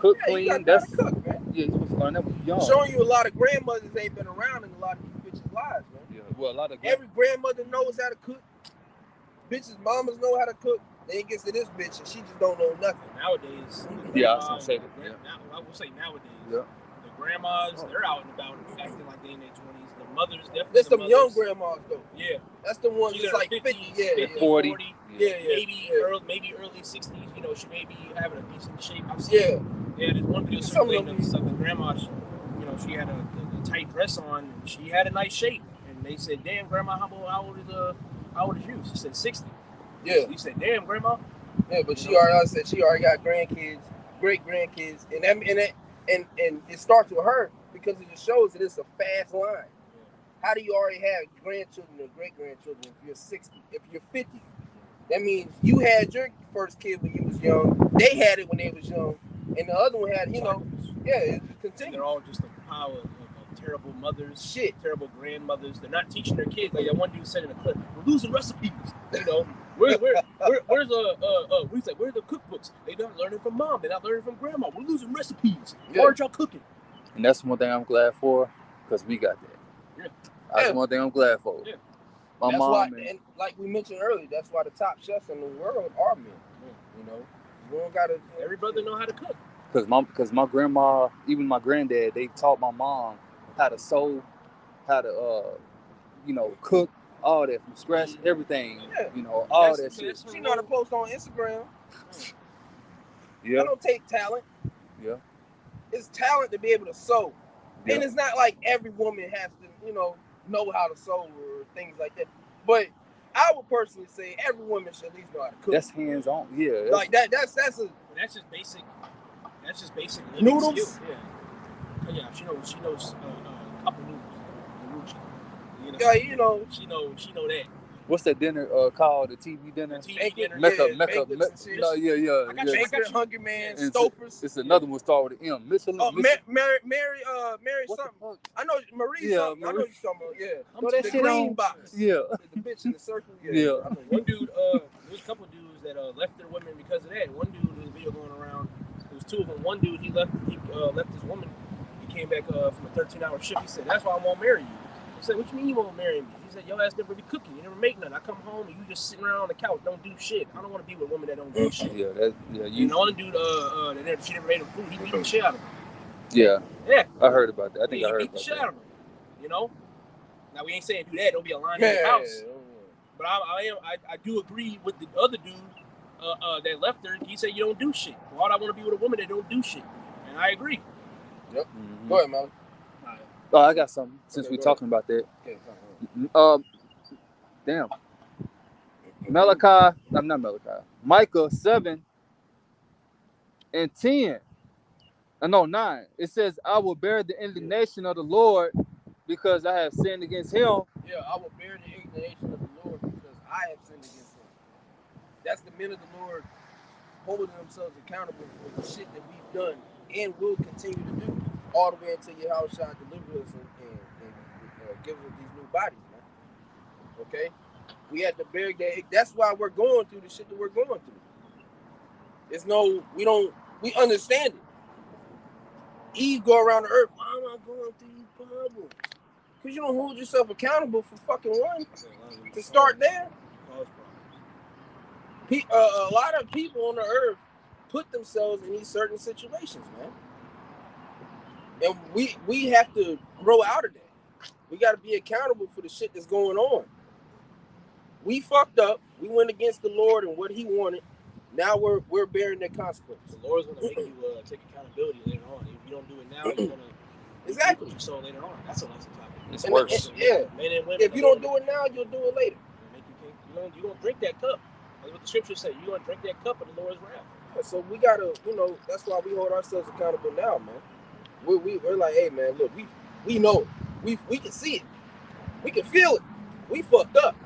cook, clean, that's cook, man. Yeah, you're supposed to learn that when you're young. Showing you a lot of grandmothers ain't been around in a lot of these bitches' lives, man. Yeah, well, a lot of every grandmother knows how to cook. Bitches' mamas know how to cook. Then it gets to this bitch and she just don't know nothing. Nowadays, I was gonna say that. I will say nowadays, the grandmas, they're out and about acting like they in their 20s. The mothers, definitely. That's some young grandmas though. Yeah, that's the ones that's like 50, 40. Maybe early 60s. She may be having a decent shape. I've seen. Yeah, there's one video circulating of the grandma. She had a tight dress on and she had a nice shape. And they said, "Damn, grandma, how old is you?" She said 60. Yeah. You said, "Damn, grandma." Yeah, but she already got grandkids, great grandkids, and it starts with her because it just shows that it's a fast line. Yeah. How do you already have grandchildren or great grandchildren if you're 60? If you're 50, that means you had your first kid when you was young. They had it when they was young, and the other one had, it continues. They're all just a pile of terrible mothers, terrible grandmothers. They're not teaching their kids. Like that one dude said in a clip, "We're losing recipes." Where's where's the cookbooks? They're not learning from mom. They're not learning from grandma. We're losing recipes. Why aren't y'all cooking? And that's one thing I'm glad for, because we got that. Yeah. That's one thing I'm glad for. Yeah. My mom. And like we mentioned earlier, that's why the top chefs in the world are men. Yeah. We don't gotta. Every brother know how to cook. because my grandma, even my granddad, they taught my mom how to sew, how to cook, all that from scratch, everything. Yeah. All that shit. She know how to post on Instagram. Yeah. I don't take talent. Yeah. It's talent to be able to sew. Yeah. And it's not like every woman has to, know how to sew or things like that. But I would personally say every woman should at least know how to cook. That's hands on. Yeah. Like that's just basic. That's just basic noodles. Skill. Yeah. Yeah. She knows a couple noodles. She know that. What's that dinner called? The TV dinner? The TV dinner. Yeah. Baker, Hungry Man, Stouffer's. It's another one started with M. Michelin. Oh, Mary something. I know Marie something. I know you're talking about. Yeah. Throw that the shit green on. box. Yeah. The bitch in the circle. Yeah. I know one dude. There's a couple dudes that left their women because of that. One dude, there's a video going around. There was two of them. One dude, he left his woman. He came back from a 13-hour shift. He said, "That's why I won't marry you." I said, "What you mean you won't marry me?" He said, "Your ass never be cooking. You never make nothing. I come home and you just sitting around on the couch, don't do shit. I don't want to be with women that don't do shit." You. And the only dude she never made him food. He beat the shit out of him. Yeah. Yeah. I heard about that. I think I heard about that. He beat the shit out of him. Now we ain't saying do that. Don't be a line in your house. But I do agree with the other dude that left her. He said you don't do shit. Why would I want to be with a woman that don't do shit? And I agree. Yep. Mm-hmm. Go ahead, man. Oh, I got something since we're talking about that. Damn. Micah 7:10. No, 9. It says, "I will bear the indignation of the Lord because I have sinned against him." Yeah, I will bear the indignation of the Lord because I have sinned against him. That's the men of the Lord holding themselves accountable for the shit that we've done and will continue to do all the way until Yahweh shall deliver us and give us these new bodies, man. Okay? We had to bear that. That's why we're going through the shit that we're going through. We understand it. Eve go around the earth. Why am I going through these problems? Because you don't hold yourself accountable for fucking one. To start there. A lot of people on the earth put themselves in these certain situations, man. And we have to grow out of that. We got to be accountable for the shit that's going on. We fucked up. We went against the Lord and what he wanted. Now we're bearing the consequences. The Lord's going to make you take accountability later on. If you don't do it now, you're going to exactly your soul later on. That's a lesson topic. It's worse. Men and women. If you don't do it now, you'll do it later. You're going to drink that cup. That's what the scripture says. You're going to drink that cup of the Lord's wrath. Yeah, so we got to, that's why we hold ourselves accountable now, man. We're like, hey, man, look, we know it. We can see it. We can feel it. We fucked up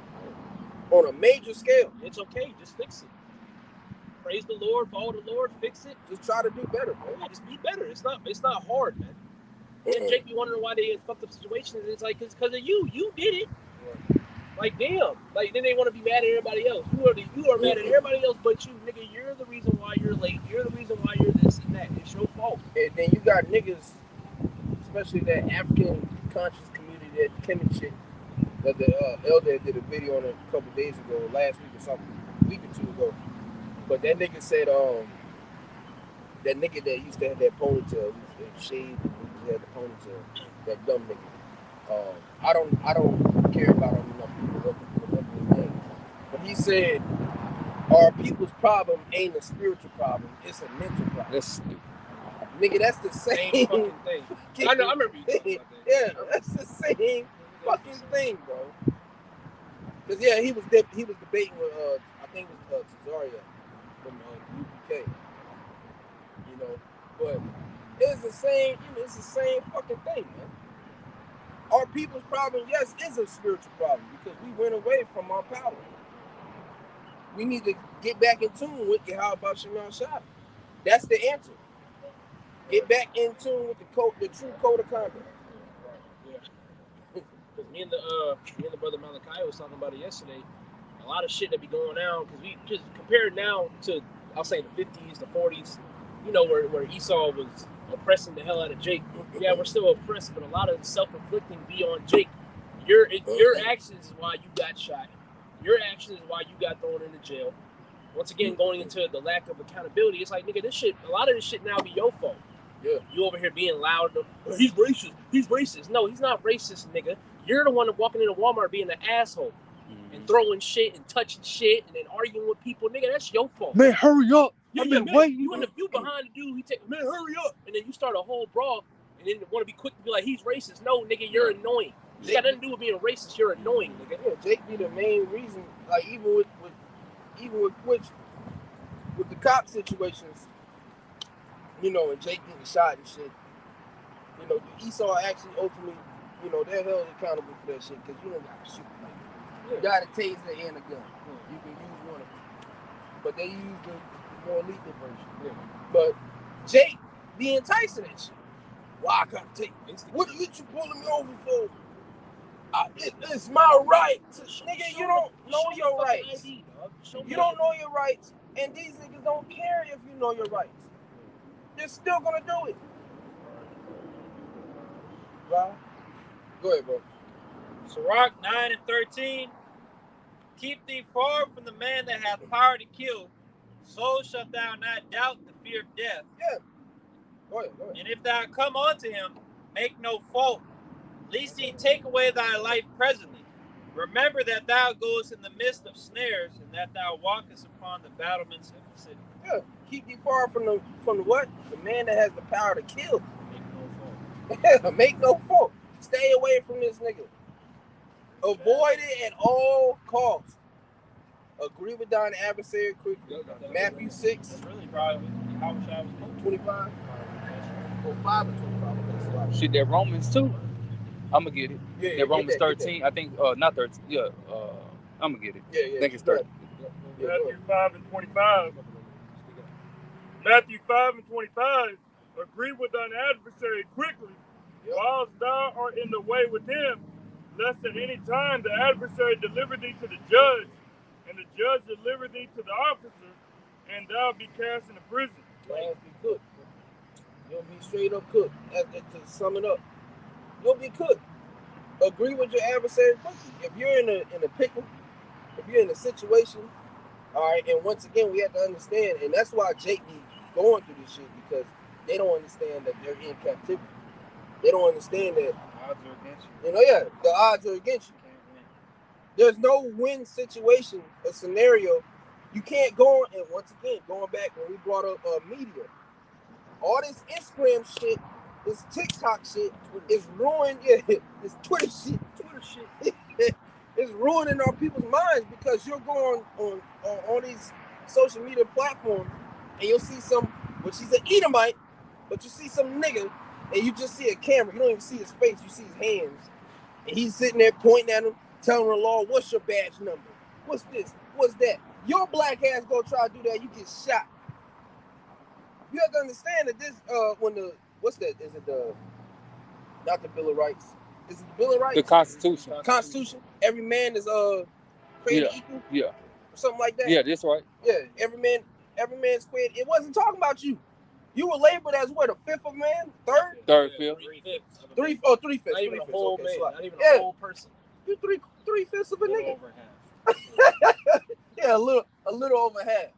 on a major scale. It's okay. Just fix it. Praise the Lord, follow the Lord, fix it. Just try to do better, man. Yeah, just be better. It's not hard, man. And Jake be wondering why they in fucked up situations. It's like it's because of you. You did it. Yeah. Like damn. Like then they want to be mad at everybody else. You are mad at everybody else, but you, nigga. You're the reason why you're late. You're the reason why you're this and that. It's your fault. And then you got niggas, especially that African conscious community, that Kemet shit. That the elder did a video on it a couple days ago, last week or something, a week or two ago. But that nigga said, that nigga that used to have that ponytail, that shaved, he had the ponytail, that dumb nigga. I don't care about him enough to remember his name. But he said, our people's problem ain't a spiritual problem, it's a mental problem. Nigga, that's the same fucking thing. I know, I remember you talking about that. Yeah, that's the same fucking thing, bro. Because yeah, he was debating with I think it was Cesaria from UPK. But it's the same. It's the same fucking thing, man. Our people's problem, yes, is a spiritual problem because we went away from our power. We need to get back in tune with Yahweh Shema Shah. That's the answer. Get back in tune with the true code of conduct. Because me and the brother Malachi was talking about it yesterday. A lot of shit that be going on because we just compared now to, I'll say, the 50s, the 40s, where Esau was oppressing the hell out of Jake. Yeah, we're still oppressed, but a lot of the self-inflicting be on Jake. Your actions is why you got shot. Your actions is why you got thrown into jail. once again, going into the lack of accountability, it's like, nigga, this shit, a lot of this shit now be your fault. Yeah. You over here being loud. He's racist. He's racist. No, he's not racist, nigga. You're the one that walking into Walmart being an asshole and throwing shit and touching shit and then arguing with people. Nigga, that's your fault. Man, hurry up. Yeah, I've man, been waiting. You behind the dude. He take, man, hurry up. And then you start a whole brawl and then want to be quick to be like, he's racist. No, nigga, you're annoying. You got nothing to do with being racist. You're annoying, nigga. Yeah, Jake be the main reason. Like even with Twitch, with the cop situations, you know, and Jake getting shot and shit. You know, Esau actually ultimately, you know, they're held accountable for that shit because you don't got to shoot. Like, you got a taser and a gun. You can use one of them, but they use the more lethal version. Yeah. But Jake be enticing that shit. Why I gotta take? What you pulling me over for? It's my right. Nigga, you don't know your rights. ID, you don't know your rights, and these niggas don't care if you know your rights. They're still gonna do it. Right? Go ahead, bro. Sirach 9:13. Keep thee far from the man that hath power to kill, so shalt thou not doubt the fear of death. Yeah. Go ahead. And if thou come unto him, make no fault, lest he take away thy life presently. Remember that thou goest in the midst of snares, and that thou walkest upon the battlements of the city. Yeah. Keep thee far from the what? The man that has the power to kill. Make no fault. Make no fault. Stay away from this nigga. Avoid it at all costs. Agree with thine adversary quickly. Matthew 6. That's really probably how much I was 25. Or 5 or 25. Shit, that Romans 2. I'm gonna get it. Yeah, that Romans get that, 13. I think not 13. Yeah. I'm gonna get it. Yeah. I think it's 13. Matthew 5:25. Matthew 5:25. Agree with thine adversary quickly, whilst thou art in the way with him, lest at any time the adversary deliver thee to the judge, and the judge deliver thee to the officer, and thou be cast into prison. Last be cooked. You'll be straight up cooked. To sum it up, you'll be cooked. Agree with your adversary quickly. If you're in a pickle, if you're in a situation, all right. And once again, we have to understand, and that's why Jake be going through this shit, because they don't understand that they're in captivity. They don't understand that odds are against you. You know, yeah, the odds are against you. There's no win situation, a scenario. You can't go on, and once again, going back when we brought up media, all this Instagram shit, this TikTok shit is ruining, this Twitter shit is ruining our people's minds, because you're going on these social media platforms and you'll see which he's an Edomite, but you see some nigga and you just see a camera. You don't even see his face, you see his hands. And he's sitting there pointing at him, telling the law, what's your badge number? What's this? What's that? Your black ass go try to do that, you get shot. You have to understand that this, what's that? Is it not the Bill of Rights? Is it the Bill of Rights? The Constitution. Constitution. Every man is created equal. Yeah. Or something like that. Yeah, that's right. Yeah, every man's created. It wasn't talking about you. You were labeled as what, a fifth of man? Third, fifth. 3/5. Not 3/5. even a whole man. Not even Yeah. a whole person. You 3/5 of a nigga. Over half. Yeah, a little over half.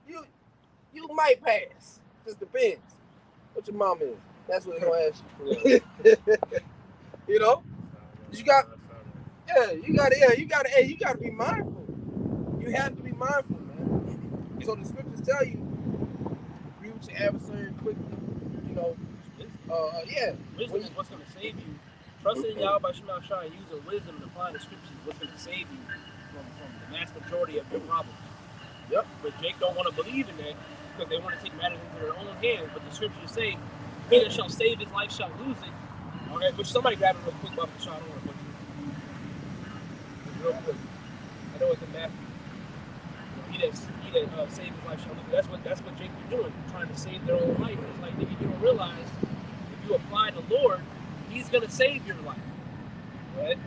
You might pass. Just depends. What your mom is. That's what they're gonna ask you. You know? You gotta be mindful. You have to be mindful, man. So the scriptures tell you, agree with your adversary quickly. You know, Wisdom is what's going to save you. Trusting in Yahweh Shema Shai, using wisdom and applying the scriptures is what's going to save you from the vast majority of your problems. Yep. But Jake don't want to believe in that because they want to take matters into their own hands. But the scriptures say, he that shall save his life shall lose it. All right, which somebody grab it real quick off the shot. I don't want to put it real quick. I know it's in Matthew. He that saved his life shall lose it. That's what Jake be doing, trying to save their own life. It's like, nigga, you don't realize if you apply the Lord, he's going to save your life. Right?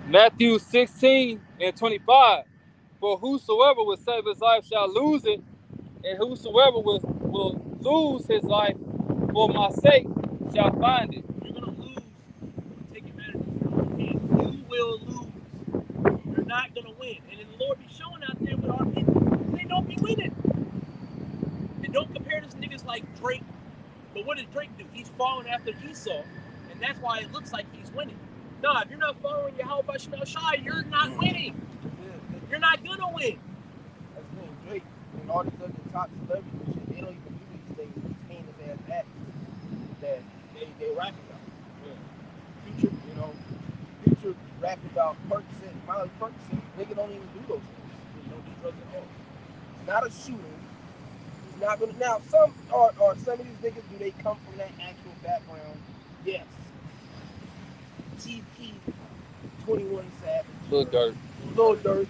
Matthew 16:25. For whosoever will save his life shall lose it, and whosoever will lose his life for my sake shall find it. You're going to lose. Take advantage of your own hand. You will lose. You're not going to win. And the Lord be showing out there with our people. They know don't be winning. And don't compare this niggas like Drake. But what did Drake do? He's following after Esau, and that's why it looks like he's winning. No, if you're not following Yahweh Shai, you're not winning. You're not gonna win. That's the thing, Drake and all these other top celebrities and shit, they don't even do these things, these heinous ass acts that they rap about. Yeah. Future, you know, Future rap about Percocet, Miley Percocet. Nigga don't even do those things. They don't do drugs at all. It's not a shooting. He's not gonna. Now, some of these niggas, do they come from that actual background? Yes. Chief Keef, 21 Savage, Lil Durk. Lil Durk,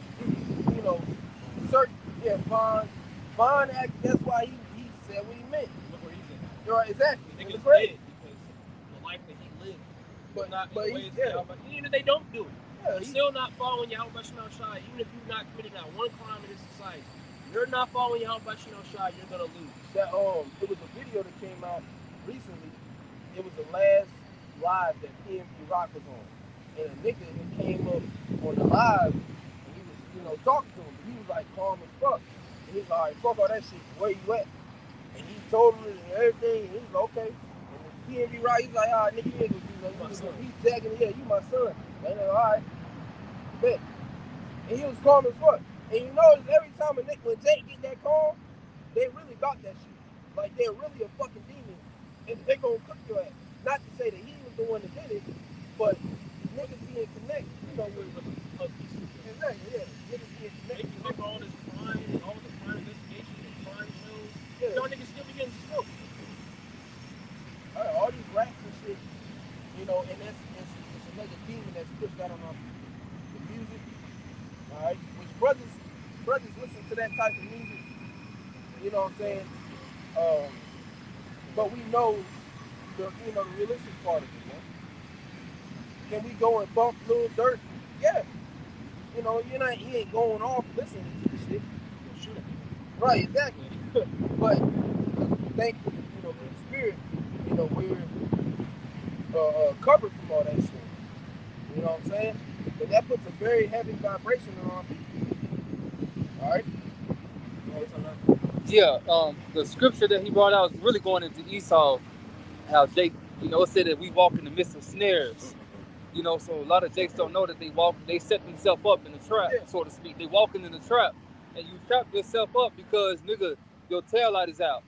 you know, certain, yeah, Von act, that's why he said what he meant. Look where he's at. You're right, exactly. The In nigga's the grave. dead because the life that he lived. But Not but in the he, ways yeah, Yahweh. Even if they don't do it, yeah, you're he, still not following Yahweh Shai. Even if you've not committed not one crime in this society, you're not following Yahweh Shai. You're gonna lose. that it was a video that came out recently. It was the last live that PNB Rock was on, and a nigga that came up on the live, and he was, you know, talking to him. But he was like calm as fuck, and he's like, fuck all that shit. Where you at? And he told him and everything. And he was like, okay. And then PNB Rock, he's like, all right, nigga, you ain't gonna do nothing. He's jacking, yeah, you my son. And they're like, all right, bet. And he was calm as fuck. And you notice every time when Jake get that call, they really about that shit. Like they're really a fucking demon, and they gonna cook your ass. Not to say that he was the one that did it, but niggas being connected, you know, with exactly, yeah, niggas being They connected. can make all this crime and all the crime investigations and crime shows. Yeah. Y'all niggas still be getting smoked. All these raps and shit, you know, and it's another demon that's pushed out on our people. The music, all right, which brothers listen to that type of music, you know what I'm saying? But we know the realistic part of it, man. Can we go and bump Lil Durk? Yeah. You know, he ain't going off listening to the shit. You'll shoot him. Right, exactly. But thankfully, you know, through the spirit, you know, we're covered from all that shit. You know what I'm saying? But that puts a very heavy vibration on our people. All right? Yeah, the scripture that he brought out is really going into Esau, how Jake, you know, it said that we walk in the midst of snares. You know, so a lot of Jakes don't know that they set themselves up in the trap, so to speak. They walking in the trap, and you trap yourself up because, nigga, your tail light is out.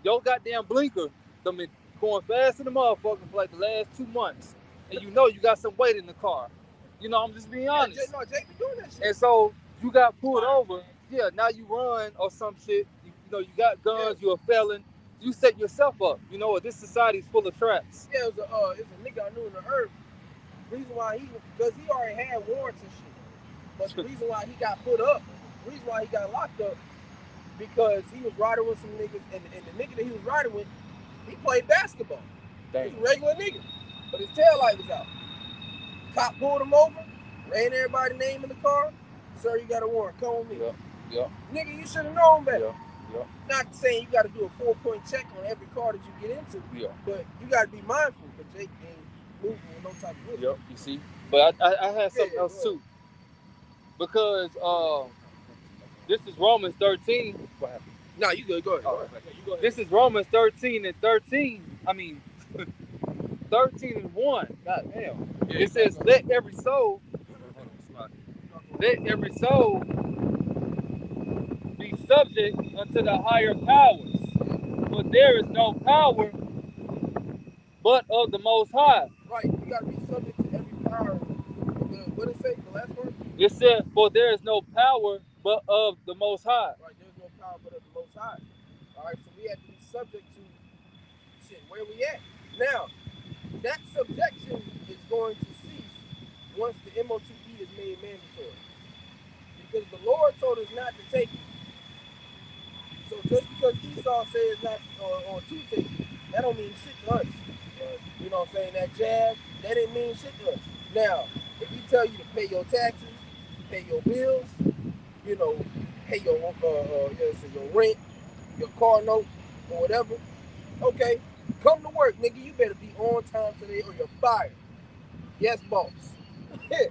Your goddamn blinker, them been going fast in the motherfucker for like the last 2 months, and you know you got some weight in the car. You know, I'm just being honest. Yeah, Jake be doing that shit. And so you got pulled over. Yeah, now you run or some shit. You know, you got guns. You're a felon. You set yourself up. You know, this society's full of traps. Yeah, it's a nigga I knew in the earth. Reason why because he already had warrants and shit. But the reason why he got put up, the reason why he got locked up, because he was riding with some niggas, and the nigga that he was riding with, he played basketball. Dang. He was a regular nigga, but his tail light was out. Cop pulled him over, ran everybody's name in the car. Sir, you got a warrant. Come with me. Yeah. Nigga, you should have known better. Yeah. Not saying you got to do a 4-point check on every car that you get into, but you got to be mindful. But Jake ain't moving with no type of wisdom. You see? But I had something else too. Because this is Romans 13. What happened? No, you good. Go ahead. Oh, okay. This is Romans 13 and 13. I mean, 13 and 1. God damn. Yeah, It says, let every soul be subject unto the higher powers. For there is no power but of the Most High. Right, you gotta be subject to every power. What did it say? The last word? It said, for there is no power but of the Most High. Right, there's no power but of the Most High. All right, so we have to be subject to shit. Where we at? Now, that subjection is going to cease once the MOTE is made mandatory. Because the Lord told us not to take it. So just because Esau says not or to take it, that don't mean shit to us. You know what I'm saying? That jab, that didn't mean shit to us. Now, if he tell you to pay your taxes, pay your bills, you know, pay your your rent, your car note, or whatever, okay, come to work, nigga. You better be on time today or you're fired. Yes, boss. You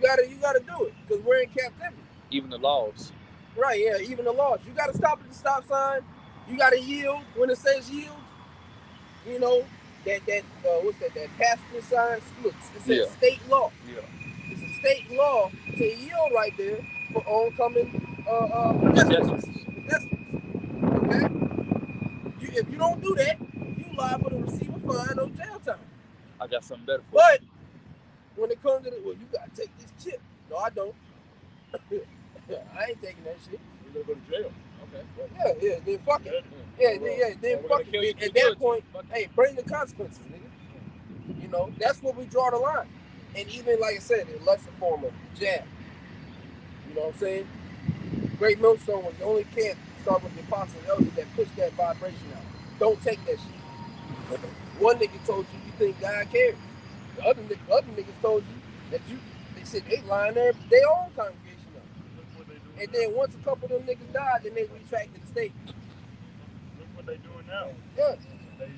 gotta do it, because we're in captivity. Even the laws. Right, yeah, even the laws. You got to stop at the stop sign. You got to yield when it says yield. You know, what's that? That passenger sign. Look, it says state law. Yeah. It's a state law to yield right there for oncoming pedestrians. Okay? If you don't do that, you liable to receive a fine or jail time. I got something better for But when it comes to well, you got to take this chip. No, I don't. I ain't taking that shit. You're gonna go to jail. Okay. Yeah, then fuck it. Then fuck it. At that point, hey, bring the consequences, nigga. You know, that's where we draw the line. And even, like I said, in lesser form of jab. You know what I'm saying? Great Millstone was the only camp, start with the Apostle Elders, that pushed that vibration out. Don't take that shit. One nigga told you think God cares. The other niggas told you that they said they line their own congregation up. And then once a couple of them niggas died, then they retracted the statement. Look what they doing now. Yeah. They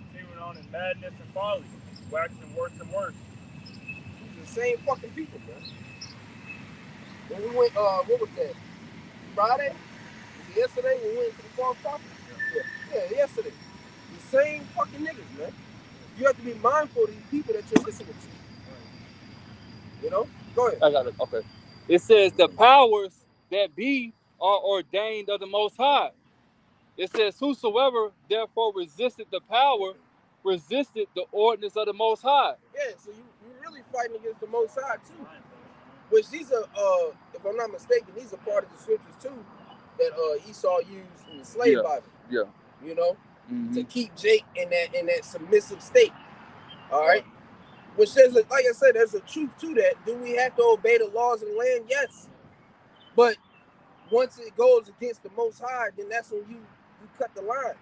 continuing on in madness and folly, waxing worse and worse. These are the same fucking people, man. When we went, what was that? Friday? Was it yesterday when we went to the false prophet? Yeah, yesterday. The same fucking niggas, man. You have to be mindful of these people that you're listening to. You know? Go ahead. I got it. Okay. It says the powers that be are ordained of the Most High. It says, whosoever therefore resisted the power, resisted the ordinance of the Most High. Yeah, so you're really fighting against the Most High too. Which these are, if I'm not mistaken, these are part of the scriptures too that Esau used in the slave Bible. Yeah. You know, to keep Jake in that submissive state. All right. Which there's like I said, there's a truth to that. Do we have to obey the laws of the land? Yes. But once it goes against the Most High, then that's when you cut the line.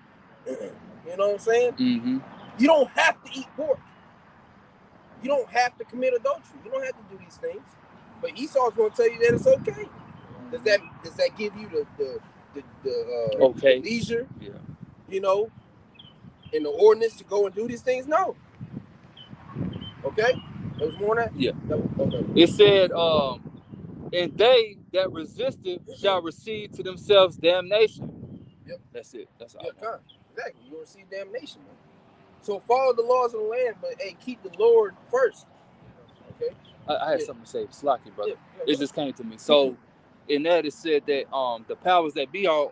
You know what I'm saying? Mm-hmm. You don't have to eat pork. You don't have to commit adultery. You don't have to do these things. But Esau's going to tell you that it's okay. Does that give you the leisure? Yeah. You know, in the ordinance to go and do these things? No. Okay? There was more than that? Yeah. No. Okay. It said, and they that resisted shall receive to themselves damnation. Yep. That's it. That's all. Yeah, exactly. You'll receive damnation, man. So follow the laws of the land, but hey, keep the Lord first. Okay? I had something to say. Slocky, brother. Yeah, it just came to me. So in that it said that the powers that be are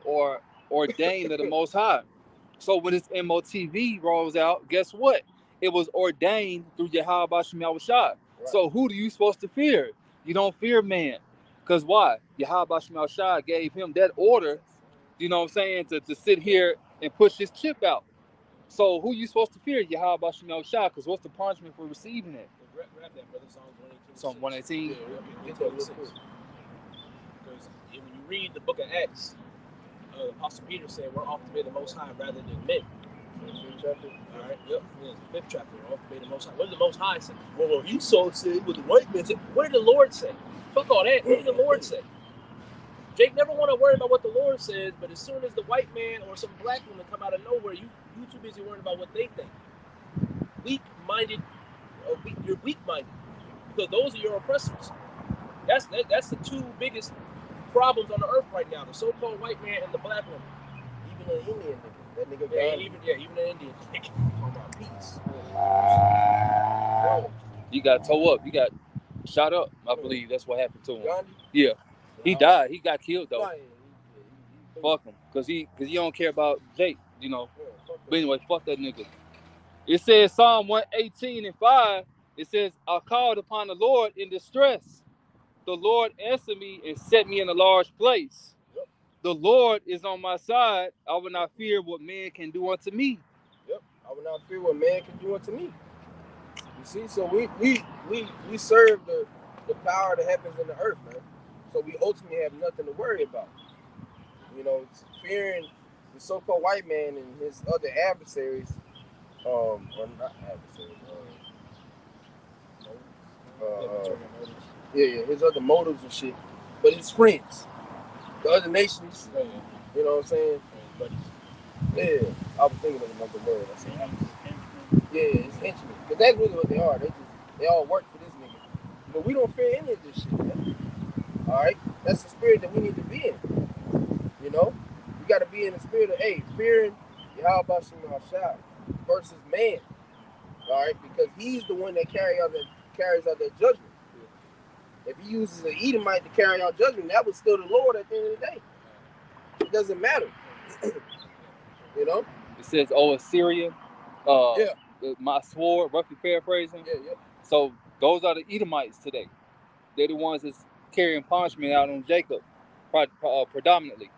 ordained of the Most High. So when this MOTV rolls out, guess what? It was ordained through Yahweh Shem Yahushua. Right. So who do you supposed to fear? You don't fear man. Because why? Yahweh Shem Yahushua gave him that order, you know what I'm saying, to sit here and push his chip out. So who you supposed to fear? Yahweh Shem Yahushua. Because what's the punishment for receiving it? Grab that, brother. Psalm 118. Yeah, get that real quick. Because when you read the book of Acts, Apostle Peter said we're off to be the Most High rather than men. Chapter. All right, yep. Yeah, the 5th chapter. We're off to be the Most High. What did the Most High say? Well, Esau said what the white man said. What did the Lord say? Fuck all that. What did the Lord say? Jake never want to worry about what the Lord says, but as soon as the white man or some black woman come out of nowhere, you too busy worrying about what they think. Weak-minded, you're weak-minded. Because those are your oppressors. That's the two biggest problems on the earth right now: the so-called white man and the black woman. Even an Indian nigga. That nigga even an Indian nigga. Talking about peace. You got toe up. You got shot up. I believe that's what happened to him. Gandhi? Yeah, he died. He got killed though. He Fuck him, cause he don't care about Jake, you know. But anyway, fuck that nigga. It says Psalm 118:5. It says, I called upon the Lord in distress. The Lord answered me and set me in a large place. Yep. The Lord is on my side. I will not fear what man can do unto me. Yep. I will not fear what man can do unto me. You see, so we serve the power that happens in the earth, man. So we ultimately have nothing to worry about. You know, fearing the so-called white man and his other adversaries, or not adversaries, his other motives and shit, but his friends, the other nations, you know what I'm saying? Yeah, I was thinking of another word. I said, his henchmen, because that's really what they are. They all work for this nigga. But we don't fear any of this shit, man. All right, that's the spirit that we need to be in. You know, we got to be in the spirit of fearing Yahweh Shai versus man. All right, because he's the one that carries out that judgment. If he uses an Edomite to carry out judgment, that was still the Lord at the end of the day. It doesn't matter. You know? It says, "Oh, Assyria, my sword," roughly paraphrasing. Yeah. So those are the Edomites today. They're the ones that's carrying punishment out on Jacob, predominantly.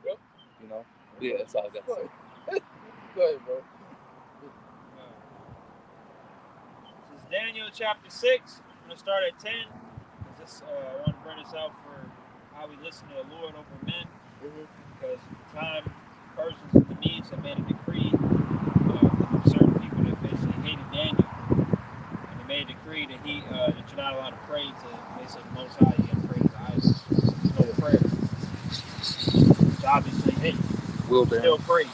Yep. You know? Yeah, that's all I got to say. Go ahead, bro. This is Daniel chapter 6. I'm going to start at 10. I want to bring this out for how we listen to the Lord over men. Because at the time, Persians and the Medes have made a decree from certain people that basically hated Daniel. And they made a decree that that you're not allowed to pray to basically the Most High. You got to pray to the idols. There's no prayer. Which obviously didn't. Still pray.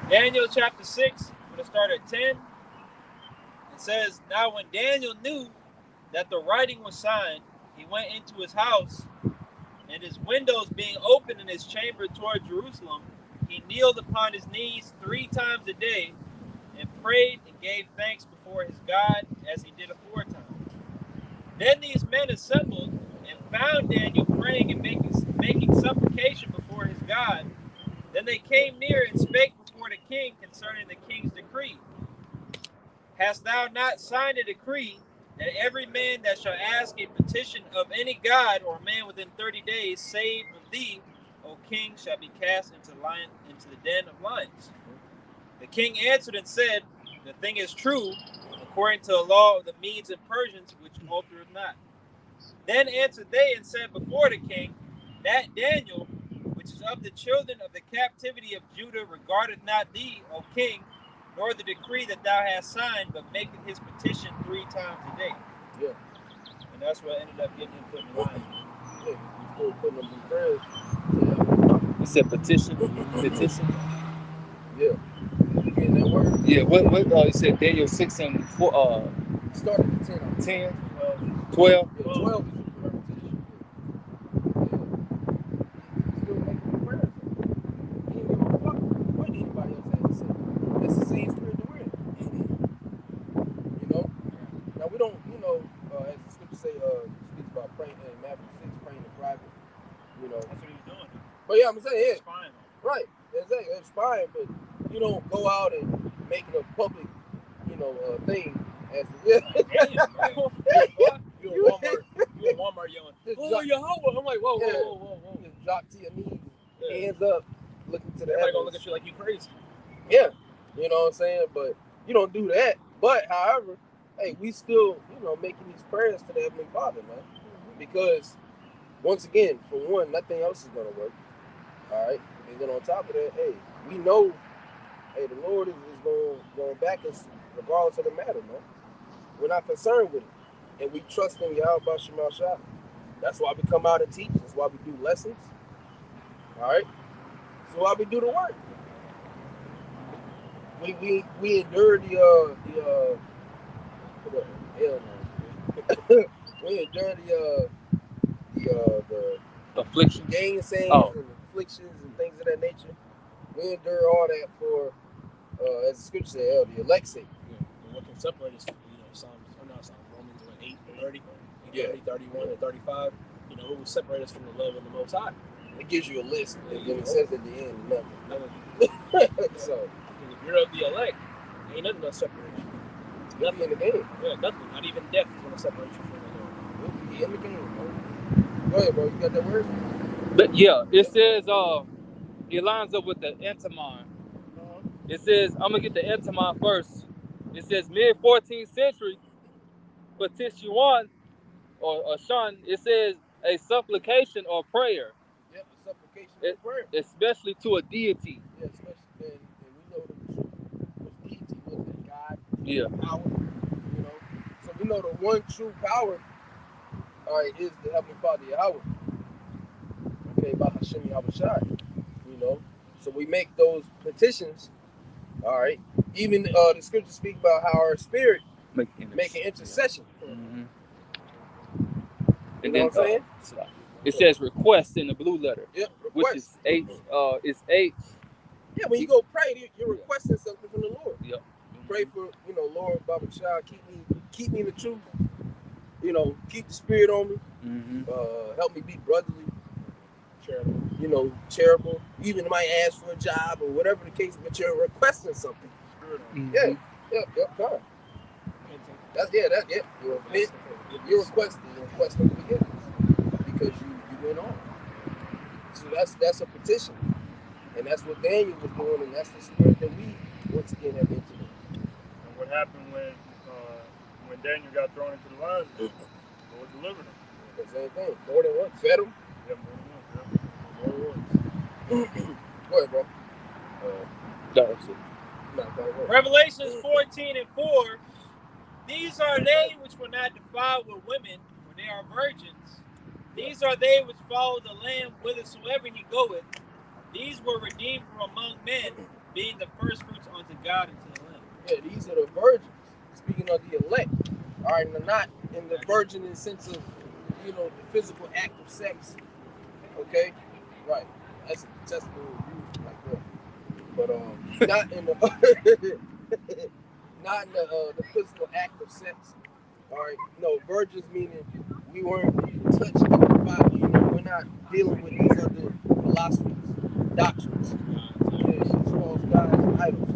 Daniel chapter 6. I'm going to start at 10. It says, "Now when Daniel knew that the writing was signed, he went into his house, and his windows being open in his chamber toward Jerusalem, he kneeled upon his knees 3 times a day and prayed and gave thanks before his God as he did aforetime. Then these men assembled and found Daniel praying and making supplication before his God. Then they came near and spake before the king concerning the king's decree. Hast thou not signed a decree that every man that shall ask a petition of any god or man within 30 days, save of thee, O king, shall be cast into the den of lions? The king answered and said, The thing is true, according to the law of the Medes and Persians, which altereth not. Then answered they and said before the king, That Daniel, which is of the children of the captivity of Judah, regardeth not thee, O king, nor the decree that thou hast signed, but maketh his petition 3 times a day." Yeah. And that's what ended up getting him put in line. Yeah, you still putting them in prayers. You said petition. Yeah. You getting that word? Yeah. What? You said Daniel 6 and 4. Started at 10. 10, 12. 12 is the petition. Yeah. Still making the prayers. He ain't give a fuck what anybody else had to say. That's the same spirit that we're in. You know? Now we don't, as the scripture say, speaks about praying in Matthew 6, praying in private. You know. That's what he was doing. But yeah, I'm saying, It's fine. right. Exactly. It's fine, but you don't go out and make it a public, thing as You in Walmart yelling, "Oh, Yahweh!" I'm like, whoa. Just drop to your knees, hands up, looking to the Everybody heavens. gonna look at you like you crazy. Yeah, you know what I'm saying? But you don't do that. But however, hey, we still, making these prayers to the Heavenly Father, man. Because once again, for one, nothing else is gonna work. All right. And then on top of that, hey, we know, the Lord is going to back us regardless of the matter, man. We're not concerned with it. And we trust in Yahweh Shema Shai. That's why we come out and teach. That's why we do lessons. All right. That's why we do the work. We endure the we endure the afflictions, gainsayings and afflictions and things of that nature. We endure all that for, as the scripture says, the elect's sake. Yeah. And what can separate us, Romans 8, 30, 31, and 35. It will separate us from the love of the Most High. It gives you a list, and then it says at the end, nothing. So, if you're of the elect, ain't nothing gonna separate you. Nothing in the game. Yeah, nothing. Not even death is gonna separate you from the Lord. We'll be in the game, bro. Go ahead, bro. You got that word? But yeah, it says it lines up with the Entomon. It says, I'm gonna get the Entomon first. It says mid 14th century, petition one or shun. It says a supplication or prayer. Yep, a supplication or prayer. Especially to a deity. Yeah, especially, and we know the deity was a God. Yeah. Power. So we know the one true power, all right, is the Heavenly Father Yahweh. Okay, by Hashem Yahweh Shai. So we make those petitions. All right. Even the scriptures speak about how our spirit making intercession. Mm-hmm. You know what I'm saying? It says request in the blue letter. Yep. request. is it's 8. Yeah, when you go pray, you're requesting something from the Lord. Yep. You pray for, Lord, Baba Shah, keep me in the truth. Keep the spirit on me. Mm-hmm. Help me be brotherly, charitable. You even might ask for a job or whatever the case, but you're requesting something. Mm-hmm. Yep, fine. You're requesting forgiveness because you went on. So that's a petition. And that's what Daniel was doing, and that's the spirit that we once again have entered in. And what happened when Daniel got thrown into the lions? The Lord delivered him. The same thing. More than once. Fed him. Yeah, more than once. Go ahead, bro. Revelations 14:4. These are they which were not defiled with women when they are virgins. These are they which follow the Lamb whithersoever he goeth. These were redeemed from among men, being the first fruits unto God and to the Lamb. Yeah, these are the virgins. Speaking of the elect. All right, and not in the virgin in the sense of, the physical act of sex. Okay? Right. That's a testimony view like that. But not in the the physical act of sex. All right. No, virgins meaning we weren't touched with the fire. We're not dealing with these other philosophies, doctrines. These false gods and idols.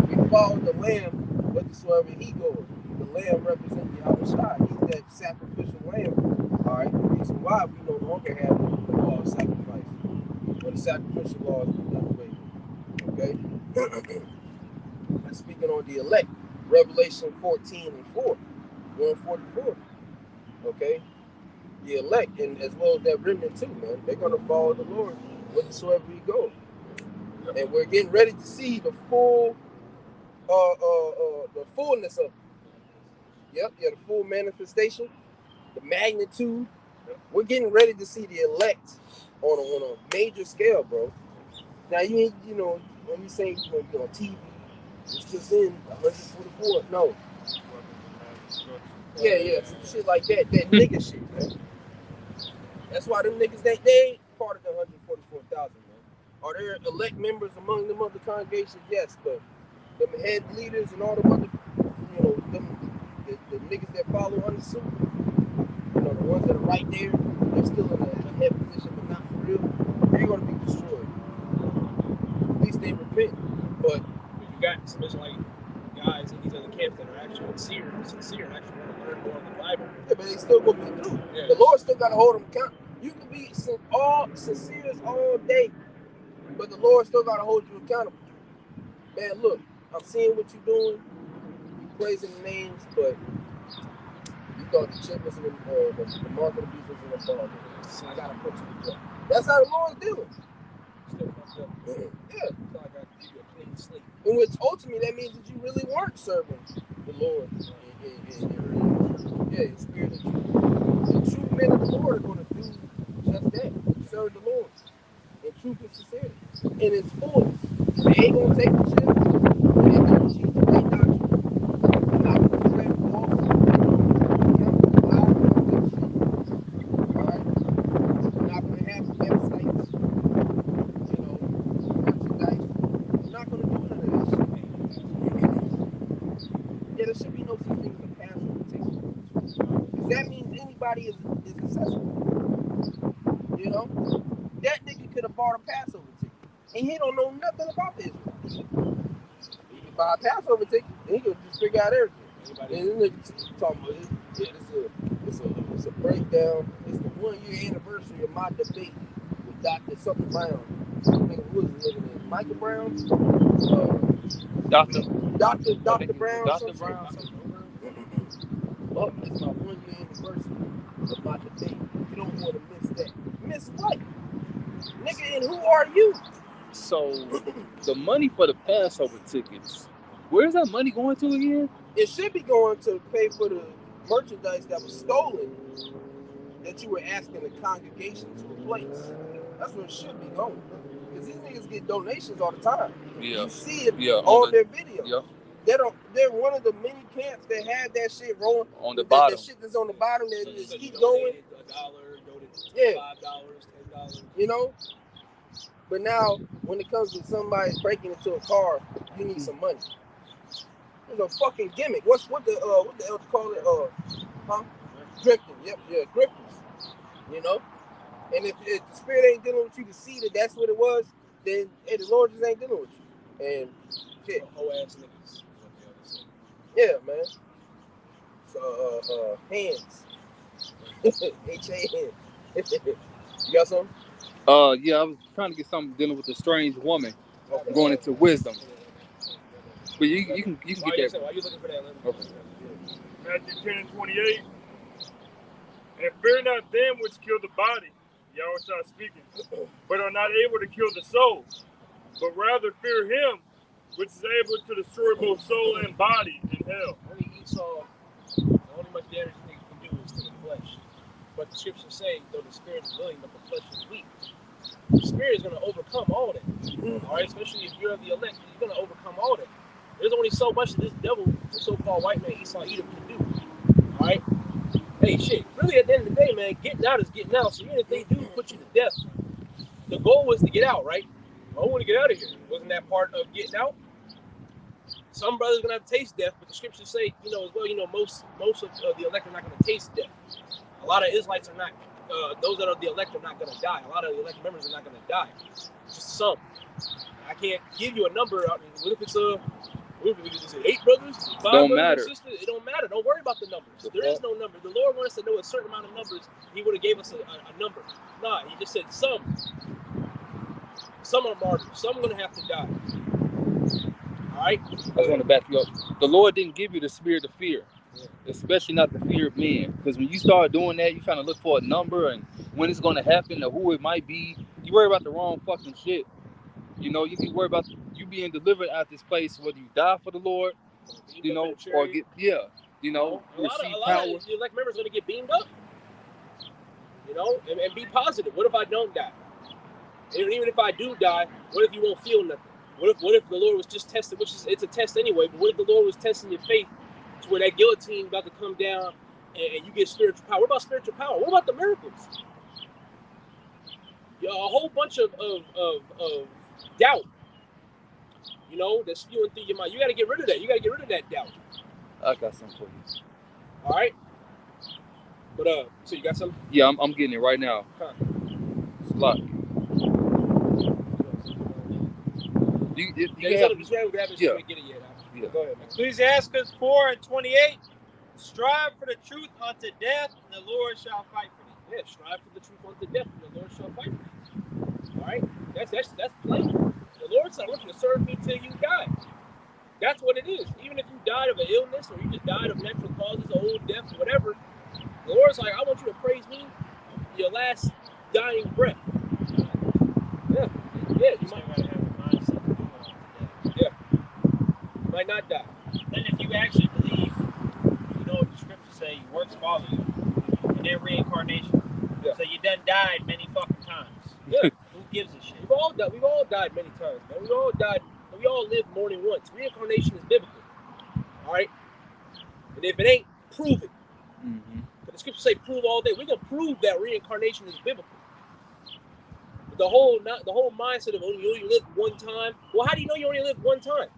We follow the Lamb whithersoever he goes. The Lamb represents Yahweh Shai. He's that sacrificial lamb. All right. The reason why we no longer have the law of sacrifice, or the sacrificial law has been done away with. Okay. And speaking on the elect, Revelation 14:4, 144. Okay. The elect, and as well as that remnant too, man. They're gonna follow the Lord whithersoever he goes. And we're getting ready to see the full the fullness of it. Yep, the full manifestation, the magnitude. We're getting ready to see the elect on a major scale, bro. Now you when you say you're gonna be on TV, it's just in 144. No. Yeah, some shit like that. That nigga shit, man. That's why them niggas they ain't part of the 144,000, man. Are there elect members among them other congregations? Yes, but them head leaders and all them other, the niggas that follow under suit, the ones that are right there, they're still in a head position, but not for real. They're gonna be destroyed. At least they repent. But you got especially like guys in these other camps that are actually sincere and actually want to learn more of the Bible. Yeah, but they still gonna be through. Yeah. The Lord still gotta hold them accountable. You can be sincere all day, but the Lord still gotta hold you accountable. Man, look, I'm seeing what you're doing. You praising the names, but you thought the chip was in the mark of the beast was in the ball. So I gotta put you to death. That's how the Lord's dealing. Still fucked up. Yeah. So I gotta give you a clean slate. In which ultimately that means that you really weren't serving the Lord. In spirit and truth. The true men of the Lord are going to do just that. Serve the Lord in truth and sincerity. In its fullness. They ain't going to take the shit. They ain't going to teach the right doctrine. They're not going to spread false. Alright? They're not going to have websites. Merchandise. They're not going to do none of that shit. Yeah, there should be no such thing as a Passover ticket. Because that means anybody is accessible. That nigga could have bought a Passover ticket. And he don't know nothing about this. He could buy a Passover ticket and he could just figure out everything. And this nigga talking about it's a breakdown. It's the 1 year anniversary of my debate with Dr. Something Brown. Who was his name? Michael Brown? Dr. Brown. Dr. Brown. Oh, it's my 1 year anniversary of my debate. You don't want to miss that. Miss what? Nigga, and who are you? So, the money for the Passover tickets, where's that money going to again? It should be going to pay for the merchandise that was stolen that you were asking the congregation to replace. That's where it should be going. Because these niggas get donations all the time. Yeah. You see it on their videos. Yeah. They're one of the many camps that have that shit rolling on the bottom. That shit that's on the bottom that just keep going. $1, donated $5, $10. $1,000. You know? But now, when it comes to somebody breaking into a car, you need some money. It's a fucking gimmick. What the elder call it? Grifting. Yep, yeah, grifters. You know? And if the spirit ain't dealing with you to see that that's what it was, then hey, the Lord just ain't dealing with you. And shit. Whole ass niggas. Yeah, man. So hands. H-A-N. You got something? Yeah, I was trying to get something dealing with the strange woman going into wisdom. But you can get that. Why you looking for that? Okay. Matthew 10 and 28. And fear not them which kill the body, Yahweh speaking, but are not able to kill the soul, but rather fear him which is able to destroy both soul and body in hell. Only Esau, the only much damage you can do is to the flesh. But the scriptures say, though the spirit is willing, but the flesh is weak. The spirit is going to overcome all that. All right, especially if you're of the elect, you're going to overcome all that. There's only so much that this devil, the so-called white man Esau Edom, can do. All right. Hey, shit. Really, at the end of the day, man, getting out is getting out. So even if they do put you to death, the goal was to get out, right? I want to get out of here. Wasn't that part of getting out? Some brothers are gonna have to taste death, but the scriptures say, as well, most of the elect are not gonna taste death. A lot of Israelites are not. Those that are the elect are not gonna die. A lot of the elect members are not gonna die. Just some. I can't give you a number. I mean, what if it's is it 8 brothers? 5 Don't brothers matter. and sisters? It don't matter. Don't worry about the numbers. There is no number. The Lord wants us to know a certain amount of numbers. He would have gave us a number. Nah, he just said some. Some are martyrs. Some are gonna have to die. All right. I just want to back you up. The Lord didn't give you the spirit of fear, especially not the fear of men. Because when you start doing that, you're trying to look for a number and when it's going to happen or who it might be. You worry about the wrong fucking shit. You can worry about you being delivered out of this place, whether you die for the Lord, or get a lot receive of power. the elect members are going to get beamed up. And be positive. What if I don't die? And even if I do die, what if you won't feel nothing? What if the Lord was just testing, it's a test anyway, but what if the Lord was testing your faith to where that guillotine about to come down and you get spiritual power? What about spiritual power? What about the miracles? A whole bunch of doubt, that's spewing through your mind. You got to get rid of that. You got to get rid of that doubt. I got something for you. All right? But, so you got something? Yeah, I'm getting it right now. Huh. It's locked. Yeah. Go ahead, man. Ecclesiastes 4 and 28. Strive for the truth unto death, and the Lord shall fight for thee. Yeah, strive for the truth unto death, and the Lord shall fight for thee. All right? That's plain. The Lord said, I want you to serve me till you die. That's what it is. Even if you died of an illness or you just died of natural causes, old death, whatever, the Lord's like, I want you to praise me your last dying breath. Yeah, you might have a mindset of doing all that. Yeah. You might not die. Then if you actually believe, what the scriptures say, works follow you, and then reincarnation. Yeah. So you done died many fucking times. Yeah. Who gives a shit? We've all died many times, man. We all lived more than once. Reincarnation is biblical. All right? And if it ain't, prove it. Mm-hmm. But the scriptures say prove all day. We're gonna prove that reincarnation is biblical. But the whole mindset of you only live one time. Well, how do you know you only live one time?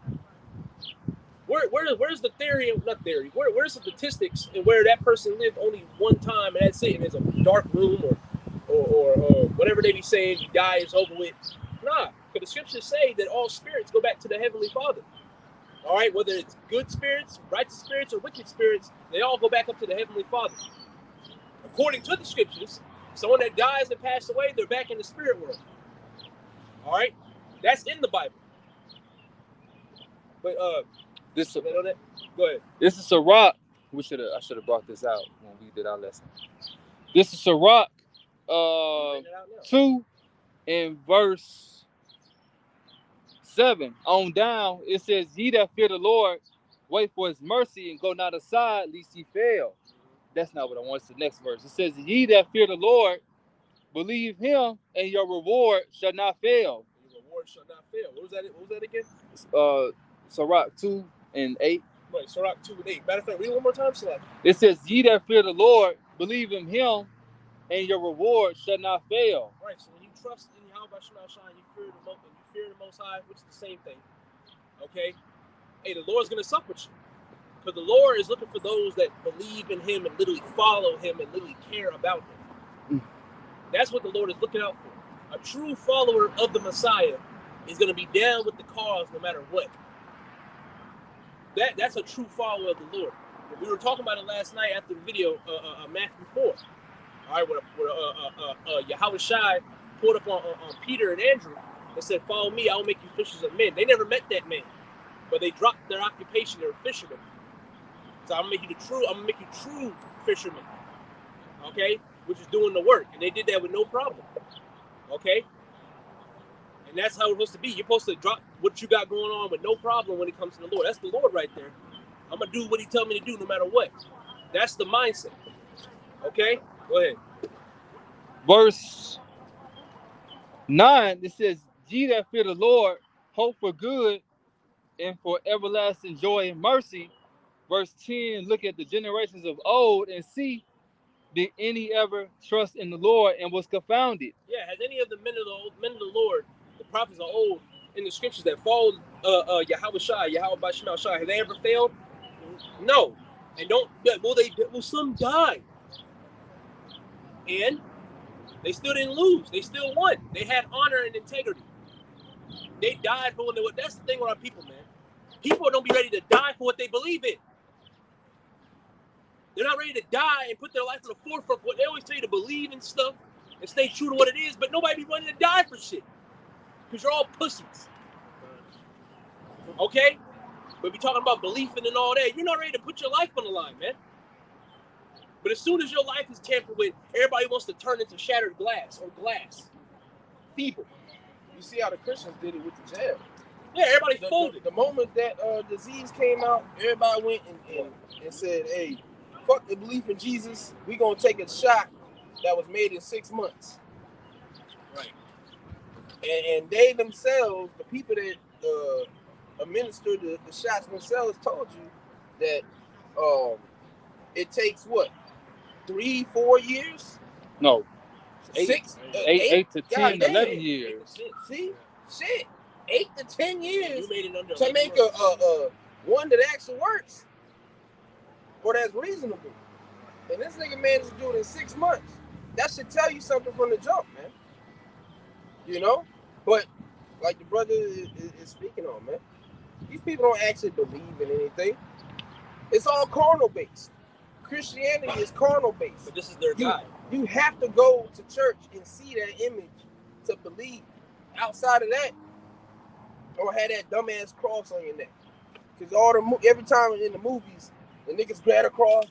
Where's the theory? Not theory. Where's the statistics and where that person lived only one time and that's it? And there's a dark room or whatever they be saying. You die, it's over with. Nah, because the scriptures say that all spirits go back to the Heavenly Father. All right, whether it's good spirits, righteous spirits, or wicked spirits, they all go back up to the Heavenly Father. According to the scriptures, someone that dies and passes away, they're back in the spirit world. All right, that's in the Bible. But go ahead. This is Sirach. I should have brought this out when we did our lesson. This is Sirach 2 and verse 7 on down. It says, "Ye that fear the Lord, wait for his mercy and go not aside, lest ye fail." That's not what I want. It's the next verse. It says, "Ye that fear the Lord, believe him, and your reward shall not fail." Your reward shall not fail. What was that again? Sirach 2 and 8. Right, Sirach 2 and 8. Matter of fact, read it one more time, Sirach. It says, "Ye that fear the Lord, believe in him, and your reward shall not fail. Right. So when you trust in Yahweh Shema Shai, you fear the Most High, which is the same thing. Okay. Hey, the Lord's gonna sup with you, because the Lord is looking for those that believe in Him and literally follow Him and literally care about Him. That's what the Lord is looking out for. A true follower of the Messiah is gonna be down with the cause no matter what. That's a true follower of the Lord. We were talking about it last night after the video, Matthew 4. All right, where Yahweh Shai pulled up on Peter and Andrew and said, "Follow me, I will make you fishers of men." They never met that man, but they dropped their occupation. They were fishermen. So I'm gonna make you true fishermen. Okay, which is doing the work, and they did that with no problem. Okay, and that's how it's supposed to be. You're supposed to drop what you got going on with no problem when it comes to the Lord. That's the Lord right there. I'm gonna do what He tell me to do, no matter what. That's the mindset. Okay, go ahead. Verse 9, it says, "Ye that fear the Lord, hope for good and for everlasting joy and mercy." Verse 10, "Look at the generations of old and see, did any ever trust in the Lord and was confounded?" Yeah, has any of the men of the Lord, the prophets of old in the scriptures that followed Yahweh Shai, Yahweh by Shema Shai, have they ever failed? No. And will some die? And they still didn't lose. They still won. They had honor and integrity. They died for what they were. That's the thing with our people, man. People don't be ready to die for what they believe in. They're not ready to die and put their life in the forefront. They always tell you to believe in stuff and stay true to what it is, but nobody be ready to die for shit. Because you're all pussies. Okay? But we talking about belief and all that. You're not ready to put your life on the line, man. But as soon as your life is tampered with, everybody wants to turn into shattered glass or glass. Feeble. You see how the Christians did it with the jab. Yeah, everybody folded. The moment that disease came out, everybody went and said, "Hey, fuck the belief in Jesus. We gonna take a shot that was made in 6 months." Right. And they themselves, the people that administered the shots themselves, told you that it takes what, 3-4 years? No. 6, 8 to 10, God, 11 years. See, shit, 8 to 10 years You made it under to make a one that actually works or that's reasonable. And this nigga managed to do it in 6 months. That should tell you something from the jump, man. You know? But like the brother is speaking on, man, these people don't actually believe in anything. It's all carnal based. Christianity is carnal based. But this is their guide. You have to go to church and see that image to believe. Outside of that, or have that dumbass cross on your neck. Because every time in the movies, the niggas grab a cross,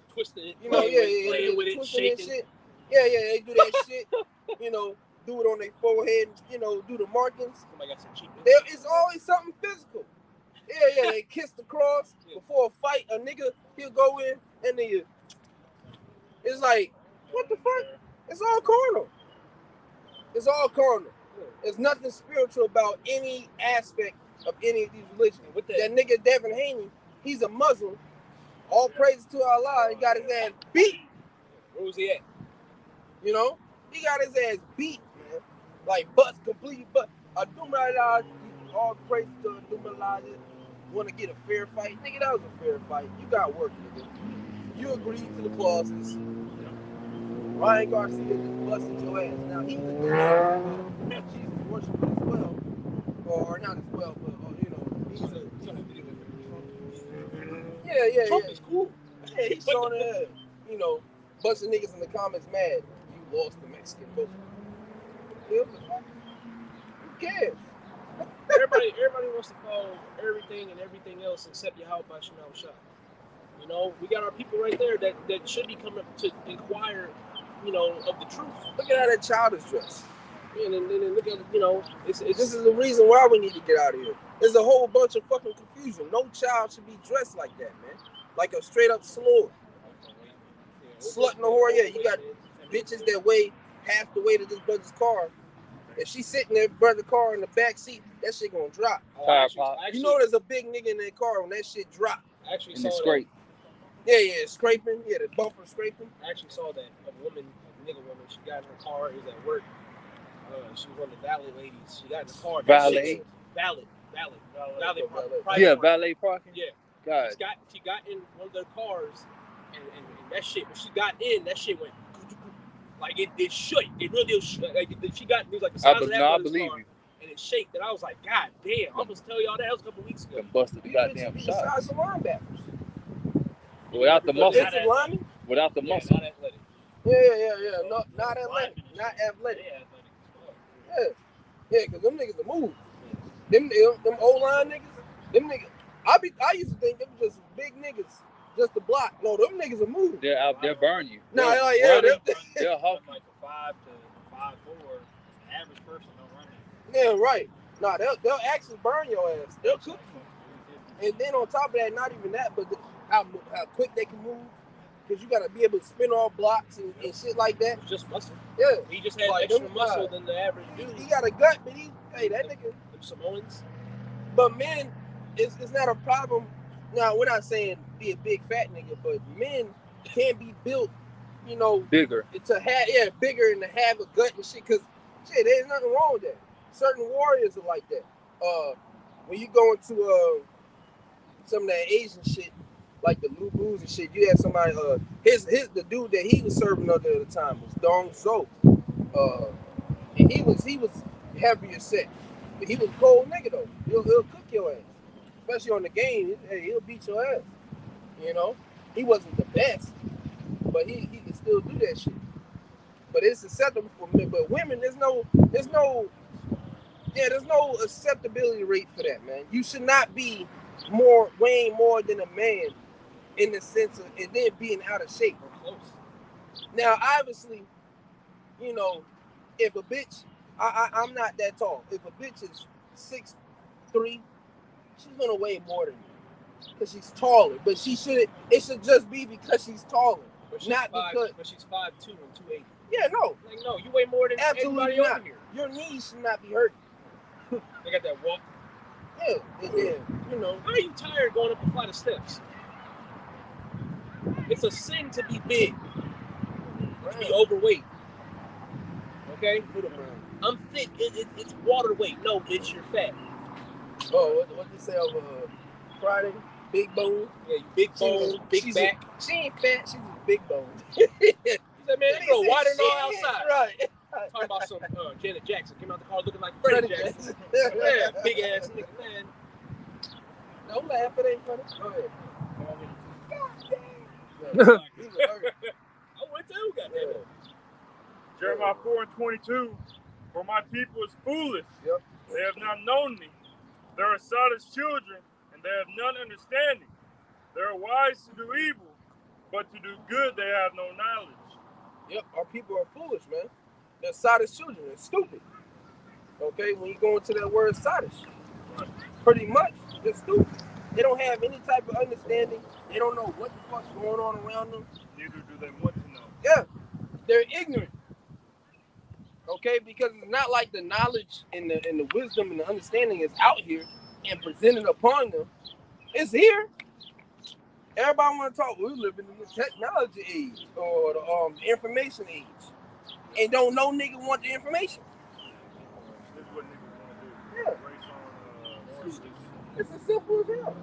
twisting it, you know, playing with it, shaking. Shit. Yeah, they do that shit. You know, do it on their forehead. You know, do the markings. Somebody got some cheap. It's always something physical. Yeah, they kiss the cross before a fight. A nigga, he'll go in and then it's like, what the fuck? It's all carnal. It's all carnal. There's nothing spiritual about any aspect of any of these religions. That nigga Devin Haney, he's a Muslim. All praises to Allah. He got his ass beat. Where was he at? You know, he got his ass beat, man. Like bust, completely bust. All praise to Adumala. Want to get a fair fight, nigga? That was a fair fight. You got work, nigga. You agreed to the clauses. Ryan Garcia just busted your ass. Now he's a Jesus worshiper as well, or not as well, but you know, he's a yeah. Trump is cool. Yeah, he's showing it. You know, bunch of niggas in the comments mad. You lost the Mexican vote. Who cares? Everybody wants to follow everything and everything else except Yahweh by Shema Shai. You know, we got our people right there that should be coming to inquire, you know, of the truth. Look at how that child is dressed. And then look at, you know, it's this is the reason why we need to get out of here. There's a whole bunch of fucking confusion. No child should be dressed like that, man. Like a straight up slut. Slut in the whore, yeah. You got bitches that weigh half the weight of this brother's car. If she's sitting in that brother's car in the back seat, that shit gonna drop. Tire pop. You know there's a big nigga in that car when that shit drop. I actually And saw it's great. Yeah, scraping. Yeah, the bumper scraping. I actually saw that a woman, a nigga woman, she got in her car. It was at work. She was one of the valet ladies. She got in the car. Valet? Valet Valet. private Yeah, parking. valet parking. Yeah. God. She got in one of their cars, and that shit. When she got in, that shit went like it shook. It really was like she got. It was like the size of that I car, believe you. and it shaked. And I was like, God damn! I'm supposed to tell y'all that was a couple weeks ago. Them busted the goddamn The shot. size of linebackers. Without the muscle. Defensive lineman? Without the muscle. Not athletic. Yeah. No, not athletic. Not athletic. Yeah, because them niggas will move. Them O-line niggas, them niggas. I used to think them just big niggas just to block. No, them niggas will move. They'll burn you. No, They'll hawk Like a 5 to 5'4", the average person don't run it. Yeah, right. Nah, they'll actually burn your ass. They'll cook you. And then on top of that, not even that, but how quick they can move. Because you got to be able to spin off blocks and shit like that. Just muscle. Yeah. He just had Like, extra them muscle guys. than the average dude. He got a gut, but that nigga. Them Samoans. But men, it's not a problem. Now, we're not saying be a big fat nigga, but men can be built, bigger. to have, bigger and to have a gut and shit. Because, shit, there's nothing wrong with that. Certain warriors are like that. When you go into some of that Asian shit, like the Lubus and shit, you had somebody, the dude that he was serving under at the time was Dong Zo. And he was heavier set. But he was a cold nigga though. He'll cook your ass. Especially on the game, he'll beat your ass. He wasn't the best, but he could still do that shit. But it's acceptable for men. But women, there's no acceptability rate for that, man. You should not be weighing more than a man in the sense of and then being out of shape or close. Now, obviously, if a bitch, I'm not that tall. If a bitch is 6'3", she's gonna weigh more than me because she's taller. But it should just be because she's taller, But she's not because. But she's 5'2" and 280. Yeah, no, Like, no, you weigh more than absolutely everybody not. over here. Your knees should not be hurt. They got that walk. Yeah, and How are you tired going up a flight of steps? It's a sin to be big, to be overweight. Okay? I'm thick. It's water weight. No, bitch, you're fat. Oh, what you say over Friday? Big bone. Yeah, you big bone, big back. She ain't fat. She's a big bone. He said, man, they go wider than all outside. Right. Talking about some Janet Jackson came out the car looking like Freddie Jackson. Yeah, big ass nigga, man. Don't laugh. It ain't funny. Go ahead. I would too, goddamn it. Jeremiah 4:22, for my people is foolish. Yep. They have not known me. They are Sodom's children, and they have none understanding. They are wise to do evil, but to do good they have no knowledge. Yep, our people are foolish, man. They're Sodom's children. They're stupid. Okay, when you go into that word Sodom, pretty much, they're stupid. They don't have any type of understanding. They don't know what the fuck's going on around them. Neither do they want to know. Yeah, they're ignorant. Okay, because it's not like the knowledge and the wisdom and the understanding is out here and presented upon them. It's here. Everybody want to talk. We're living in the technology age or the information age, and don't no nigga want the information. This is what niggas Yeah. want to do. Race on orange juice. It's as simple as hell.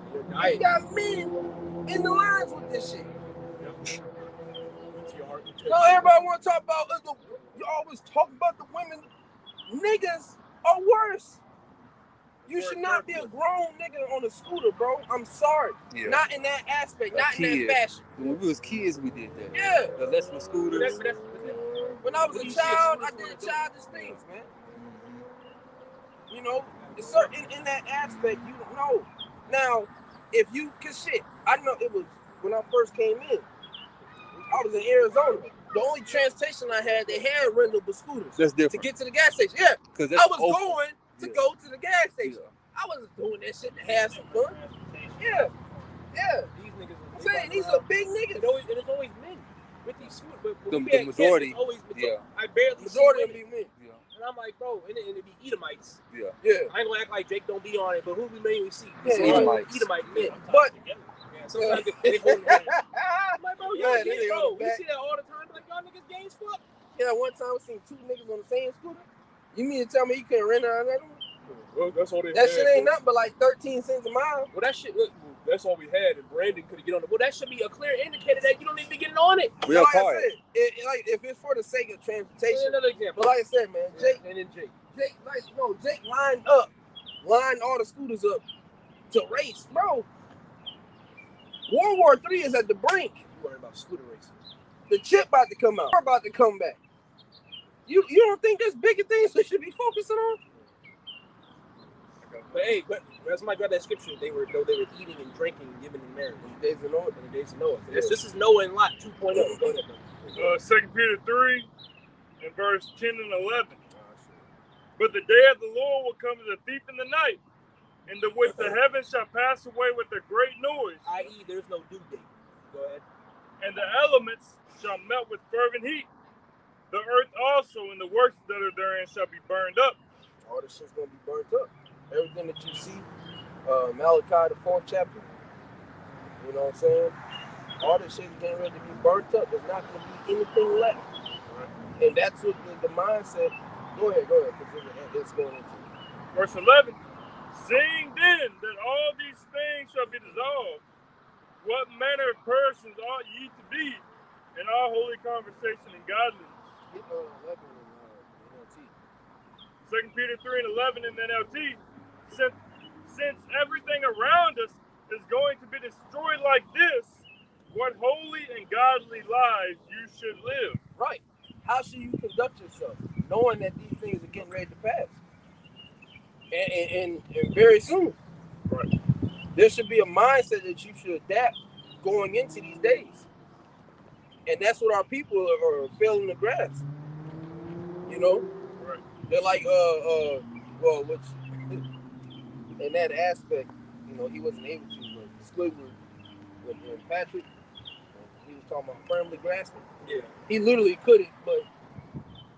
You got men in the lines with this shit. So everybody want to talk about you always talk about the women. Niggas are worse. You should not be a grown nigga on a scooter, bro. I'm sorry. Yeah. Not in that aspect. Not in Kid. that fashion. When we was kids, we did that. Yeah. The lesson scooters. When I was a child, I did childish things, man. It's certain in that aspect, you don't know. Now, if you, cause shit, I know it was when I first came in. I was in Arizona. The only transportation I had, they had rentable scooters. That's different. To get to the gas station. Yeah. Because I was going to go to the gas station. Yeah. I wasn't doing that shit to have some fun. Yeah. These niggas I'm saying these are big niggas. It's always men with these scooters. But when The we had majority. kids, it's always Yeah. I barely Majority see of women. them be men. Yeah. And I'm like, bro, and it'd be Edomites. Yeah. Yeah. I ain't gonna act like Jake don't be on it, but who we mainly see? Yeah, We see Edomites. Edomite men. But man. Sometimes they hold the man. I'm like, bro, Yeah, y'all they gay, on bro. the You back. see that all the time? Like, y'all niggas gay as fuck. Yeah, one time I seen two niggas on the same scooter. You mean to tell me you couldn't rent out that one? Well, that's all they That had. shit ain't nothing but like 13 cents a mile. Well, that shit, look, That's all we had, and Brandon couldn't get on it. Well, that should be a clear indicator that you don't need to be getting on it. we Like are I said, like if it's for the sake of transportation. Another example. But like I said, man, Jake lined all the scooters up to race, bro. World War III is at the brink. You worry about scooter racing. The chip about to come out. We're about to come back. You don't think there's bigger things we should be focusing on? But hey, but when somebody got that scripture, they were eating and drinking and giving in marriage. In the days of Noah. In the days of Noah. This is Noah and Lot 2.0. Go ahead, bro. 2 Peter 3 and verse 10 and 11. But the day of the Lord will come as a thief in the night, in the which the heavens shall pass away with a great noise, i.e., there's no due date. Go ahead. and the elements shall melt with fervent heat. The earth also and the works that are therein shall be burned up. All this shit's gonna be burnt up. Everything that you see, Malachi the 4th chapter. You know what I'm saying? All this shit is getting ready to be burnt up. There's not gonna be anything left. And that's what the mindset. Go ahead, because it's going into. Verse 11. Seeing then that all these things shall be dissolved, what manner of persons ought ye to be in all holy conversation and godliness? 2 Peter 3 and 11 in the NLT. Since everything around us is going to be destroyed like this, what holy and godly lives you should live. Right. How should you conduct yourself, knowing that these things are getting ready to pass? And very soon. Right. There should be a mindset that you should adapt going into these days. And that's what our people are failing to grasp. You know? Right. They're like, which in that aspect, you know, he wasn't able to, but Squidward with Patrick, he was talking about firmly grasping. Yeah. He literally couldn't, but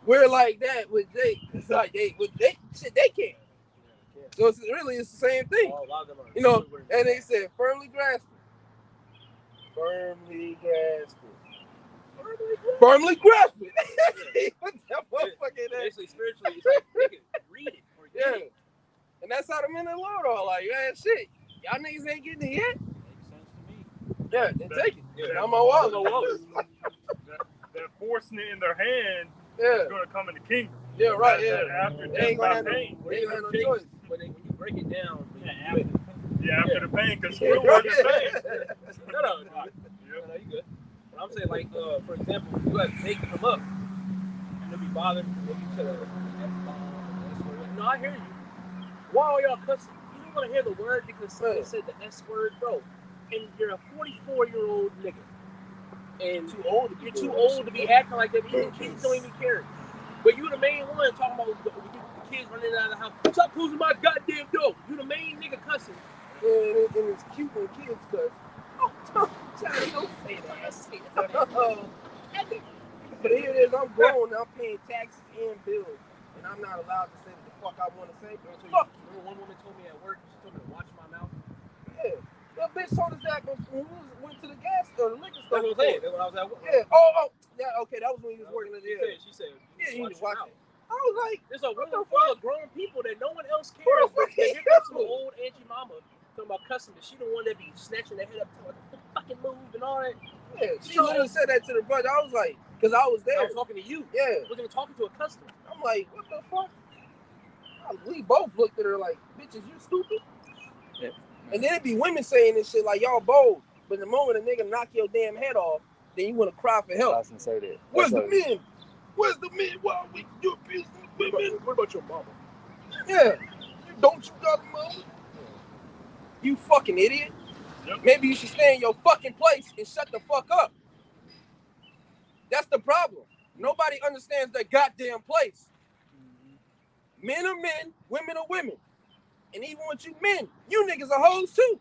we're like that with Jake. It's like they can't. So it's the same thing. Oh, a lot of them are. You know, and they said firmly grasping. Firmly grasping. Firmly grasping. What that motherfucker in there? Basically, spiritually, it's like they can read it or get Yeah. it. And that's how the men of the Lord are like, man, shit. Y'all niggas ain't getting it yet. Makes sense to me. Yeah, then take it. Yeah. I'm my wallet. That forcing it in their hand Yeah, is going to come in the kingdom. yeah, right, That yeah. after They ain't death by gonna have no, pain. they ain't gonna have no choice. When you break it down, Yeah, after the pain, because Yeah, we're working pain. No, you good. But I'm saying, like, for example, you have Jake come up, and they'll be bothered. Maybe you said no, I hear you. Why are y'all cussing? You don't want to hear the word because somebody said the S word, bro. And you're a 44-year-old nigga. And you're too old to be acting like that. Even kids don't even care. But you the main one talking about the kids running out of the house. Stop closing my goddamn door. You the main nigga cussing. And it's cute when kids cuss. Oh, Johnny, don't say that. But here it is, I'm grown, I'm paying taxes and bills, and I'm not allowed to say what the fuck I want to say. Fuck you. Remember one woman told me at work, she told me to watch my mouth. Yeah. That bitch told us that when we went to the gas store, the liquor store. That's what I'm saying. That's when I was at work. Yeah. Oh. Yeah, okay, that was when he was working at the She said, yeah, you need to watch your it. I was like, there's a room the full of grown people that no one else cares. What the But fuck here is comes some you? old Auntie Mama talking about cussing. She the one that be snatching their head up, talking about the fucking move and all that. yeah, she literally said that to the brother. I was like, because I was there. I was talking to you. Yeah. I wasn't even talking to a customer. I'm like, what the fuck? We both looked at her like, bitches, you stupid? Yeah. And then it be women saying this shit like, y'all bold. But the moment a nigga knock your damn head off, then you want to cry for I help. was gonna say that. Where's the men? Where's the men? Why are we do business with women? What about your mama? Yeah. Don't you got a mama? You fucking idiot. Yep. Maybe you should stay in your fucking place and shut the fuck up. That's the problem. Nobody understands their goddamn place. Men are men, women are women. And even with you men, you niggas are hoes too.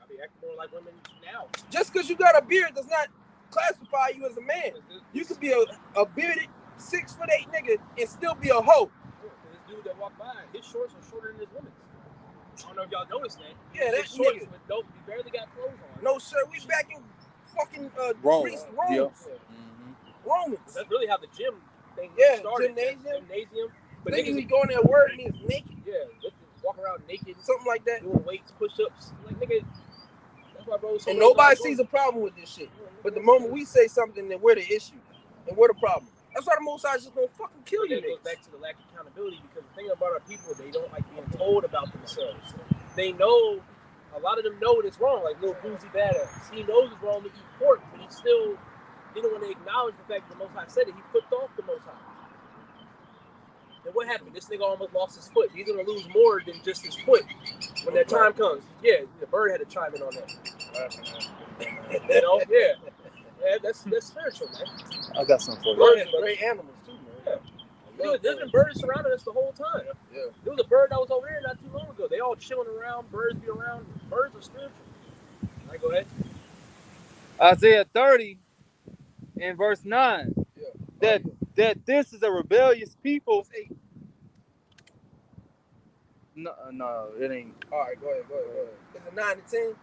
I be acting more like women now. Just because you got a beard does not classify you as a man. You could be a bearded 6'8" nigga and still be a hoe. This dude that walked by, his shorts are shorter than his women's. I don't know if y'all noticed that. Yeah, that shorts nigga. with dope. He barely got clothes on. No shirt. We back in fucking Rome. Greece, Yeah. Romans. Mm-hmm. Romans. That's really how the gym thing Yeah, started. gymnasium. But Niggas niggas be going there working is naked. Yeah, walk around naked, Something like that. doing weights, push-ups. Like, nigga, that's why, bro. And nobody sees a problem with this shit. But the moment we say something, then we're the issue. And we're the problem. That's why the Most High is just gonna fucking kill you It goes niggas. back to the lack of accountability, because the thing about our people, they don't like being told about themselves. They know, a lot of them know it's wrong. Like Lil Boozy Badass, he knows it's wrong to eat pork, but he didn't want to acknowledge the fact that the Most High said it. He put off the Most High. And what happened? This nigga almost lost his foot. He's gonna lose more than just his foot when that time comes. Yeah, the bird had to chime in on that. You know, yeah, that's spiritual, man. I got something for you. Birds are great animals too, man. Yeah. There's been birds surrounding us the whole time. Yeah. There was a bird that was over there not too long ago. They all chilling around. Birds be around. Birds are spiritual. All right, go ahead. Isaiah 30 in verse 9. Yeah. That this is a rebellious people. No, it ain't. All right, go ahead. Is it 9 to 10?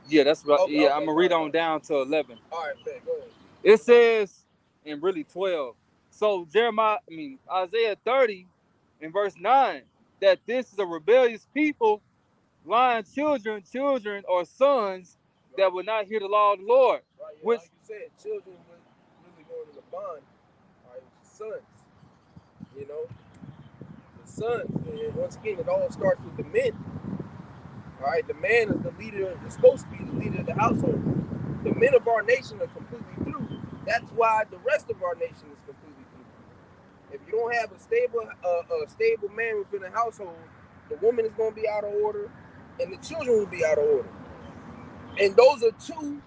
Yeah, that's right. Okay, I'm gonna read on down to 11. All right, man, go ahead. It says in really 12. So Isaiah 30 in verse 9, that this is a rebellious people, lying children or sons that will not hear the law of the Lord. Right, yeah, Which, like you said, children would really go into the bond. All right, with the sons. You know, the sons. And once again, it all starts with the men. All right, the man is the leader. Is supposed to be the leader of the household. The men of our nation are completely through. That's why the rest of our nation is completely through. If you don't have a stable man within the household, the woman is going to be out of order, and the children will be out of order. And those are two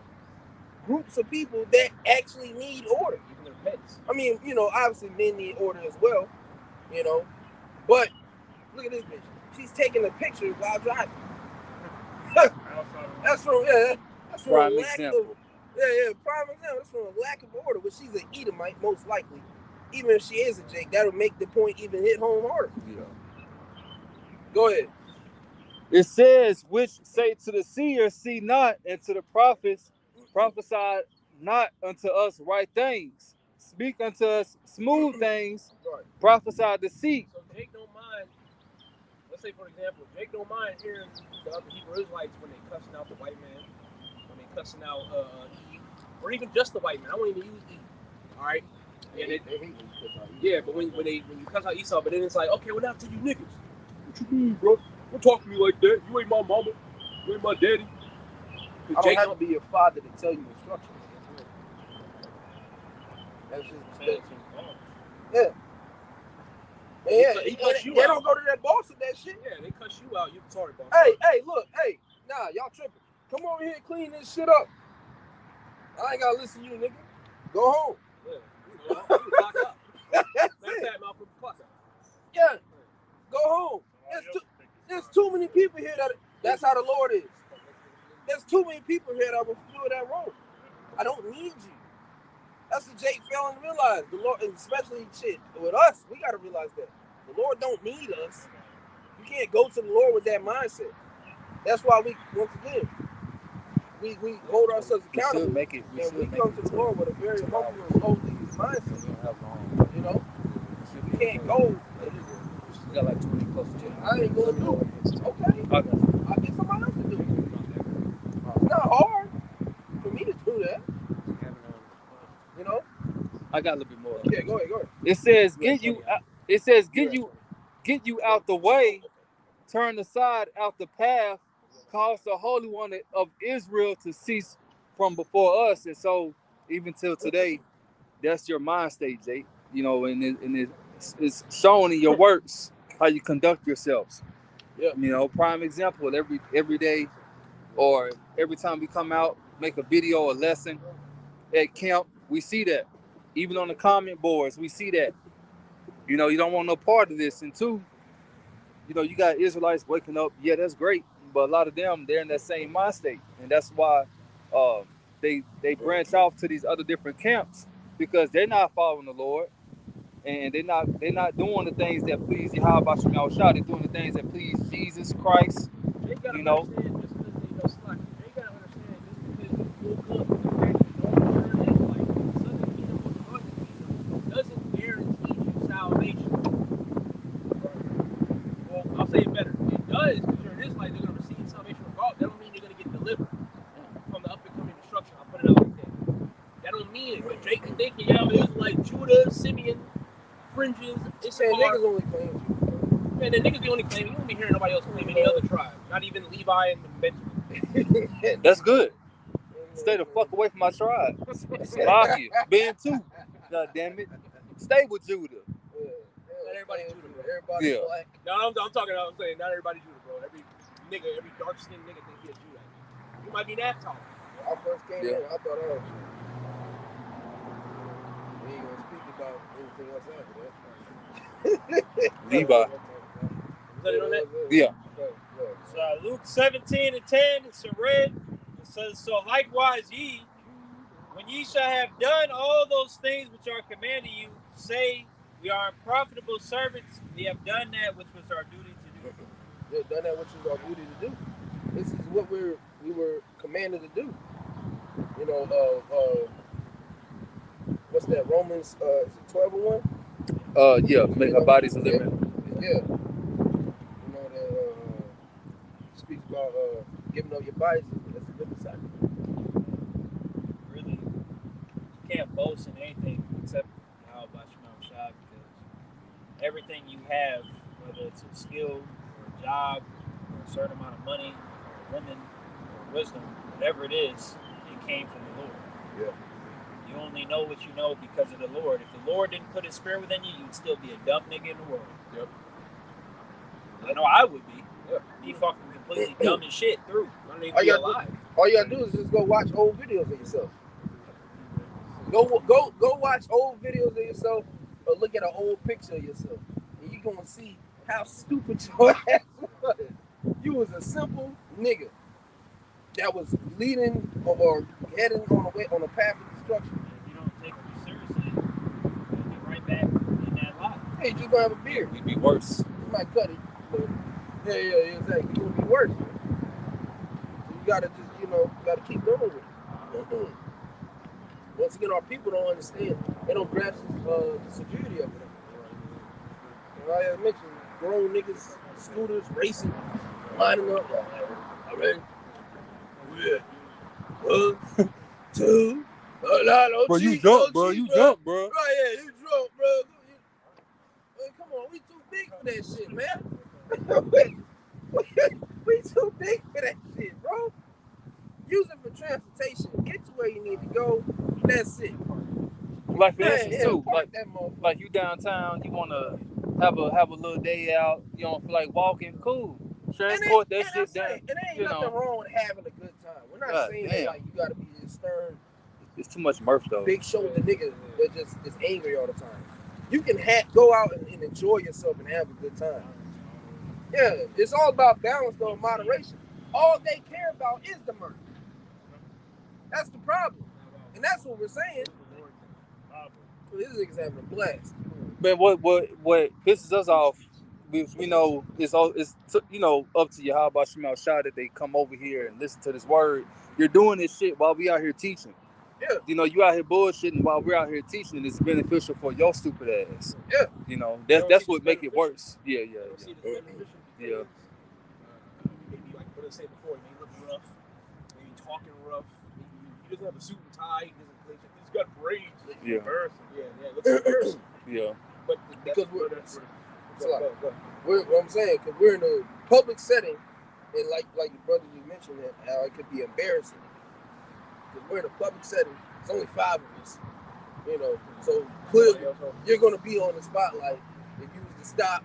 groups of people that actually need order. Even their pets. I mean, you know, obviously men need order as well, you know. But look at this bitch. She's taking a picture while driving. That's from prime a lack example. of prime example. That's from a lack of order. But she's an Edomite, most likely. Even if she is a Jake, that'll make the point even hit home harder. Yeah. Go ahead. It says, which say to the seer, see not, and to the prophets, prophesy not unto us right things. Speak unto us smooth things, Right. prophesy deceit. So Jake don't mind. Let's say, for example, Jake don't mind hearing the other Hebrew Israelites when they cussing out the white man, when they cussing out Eve, or even just the white man. I won't even use Eve. All right. Yeah, but when you cuss out Esau, but then it's like, okay, well now to you niggas. What you mean, bro? Don't talk to me like that. You ain't my mama. You ain't my daddy. I don't have to be your father to tell you instructions. That's just yeah. He cuss you they out. don't go to that boss with that shit. Yeah, they cuss you out. You sorry, boss. Hey, look, nah, y'all tripping. Come over here and clean this shit up. I ain't gotta listen to you, nigga. Go home. Yeah. You clock out. Matter of fact, Malcolm, clock out. Yeah. Go home. There's too many people here that's how the Lord is. There's too many people here that will fulfill that role. I don't need you. That's what Jake failing to realize. The Lord, and especially shit with us, we gotta realize that the Lord don't need us. You can't go to the Lord with that mindset. That's why we, once again, we hold ourselves accountable. We come to the Lord with a very humble and holy mindset. You know, we can't go. You got like 20 close to it. I ain't gonna do it. Okay, I'll get somebody else to do it. It's not hard for me to do that. You know. I got a little bit more. Yeah, go ahead. It says, get you out the way, turn aside out the path, cause the Holy One of Israel to cease from before us. And so, even till today, that's your mind state, Jake. You know, and it's shown in your works how you conduct yourselves. Yeah. You know, prime example, every day or every time we come out, make a video or lesson at camp, we see that. Even on the comment boards, we see that. You know, you don't want no part of this. And two, you know, you got Israelites waking up. Yeah, that's great. But a lot of them, they're in that same mind state. And that's why they branch off to these other different camps, because they're not following the Lord. And they're not doing the things that please Yahweh Shem Yahushua. They're doing the things that please Jesus Christ. gotta You know? understand, just because they know slack, they gotta understand just because you woke up and don't learn that like Southern Kingdom or the Northern Kingdom doesn't guarantee you salvation. Well, I'll say it better. It does, because you're in this life, they're gonna receive salvation regardless. That don't mean you're gonna get delivered from the up and coming destruction. I'll put it out like that. That don't mean it. But Jake and Nick, yeah, it's like Judah, Simeon, fringes, it's Man, hard. niggas only claim you. Man, the niggas the only claim. You won't be hearing nobody else claim any other tribe. Not even Levi and Benjamin. That's good. Stay the fuck away from my tribe. Salakia. Ben too. God damn it. Stay with Judah. Not everybody Judah, bro. Everybody Yeah. black. No, I'm saying not everybody Judah, bro. Every dark skinned nigga think he a Judah. You might be Naphtali. I first came Yeah. in, I thought I was. We ain't gonna speak about anything else after that. Levi. Is that it on that? Yeah. So Luke 17 and 10, it's in red. It says, so likewise ye, when ye shall have done all those things which are commanded you, say, we are unprofitable servants. We have done that which was our duty to do. We've done that which is our duty to do. This is what we were commanded to do. You know, what's that? Romans, is it 12:1? Yeah, make our bodies a living. Yeah. You know that speaks about giving up your bodies as a living sacrifice. Really, you can't boast in anything except how about Shemel Shah, because everything you have, whether it's a skill or a job or a certain amount of money or women or wisdom, whatever it is, it came from the Lord. Yeah. You only know what you know because of the Lord. If the Lord didn't put his spirit within you, you'd still be a dumb nigga in the world. Yep. I know I would be. Yep. Be fucking completely dumb as shit through. I don't even All be you gotta alive. All you gotta do is just go watch old videos of yourself. Go watch old videos of yourself, or look at an old picture of yourself, and you're gonna see how stupid your ass was. You was a simple nigga that was leading or heading on a path of destruction. If you don't take it seriously, you'll get right back in that lie. Hey, you just gonna have a beard. We'd be worse. You might cut it, but yeah, exactly. You're gonna be worse. Man. So you gotta just, gotta keep going with it. Once again, our people don't understand. They don't grasp the severity of it. Like I mentioned, grown niggas, scooters, racing, lining up. All right. Yeah. 1, 2. Bro, you jump, bro. You jump, bro. Right, yeah, you drunk, bro. Man, come on, we too big for that shit, man. we too big for that shit, bro. Use it for transportation. Get to where you need to go. That's it. Like for instance too, park that motherfucker. like you downtown, you wanna have a little day out, you don't feel like walking, cool. Transport that shit down. And there ain't nothing wrong with having a good time. We're not saying that like you gotta be this stern, It's too much mirth though. big shoulder nigga that just is angry all the time. You can go out and enjoy yourself and have a good time. Yeah, it's all about balance though, moderation. All they care about is the murder. That's the problem. And that's what we're saying. This is having a blast. But what pisses us off, we know it's up to Yahweh Shemel Shah that they come over here and listen to this word. You're doing this shit while we out here teaching. Yeah. You out here bullshitting while we're out here teaching, and it's beneficial for your stupid ass. Yeah. That's what make it worse. Yeah. See the beneficial Yeah. Maybe like what I said before, he look rough, maybe talking rough, maybe he doesn't have a suit and tie, he's got braids. Yeah. It looks embarrassing. Yeah. But Because we're what I'm saying, because we're in a public setting, and like your brother just mentioned that how it could be embarrassing. Because we're in a public setting, it's only 5 of us, so clearly you're gonna be on the spotlight if you was to stop,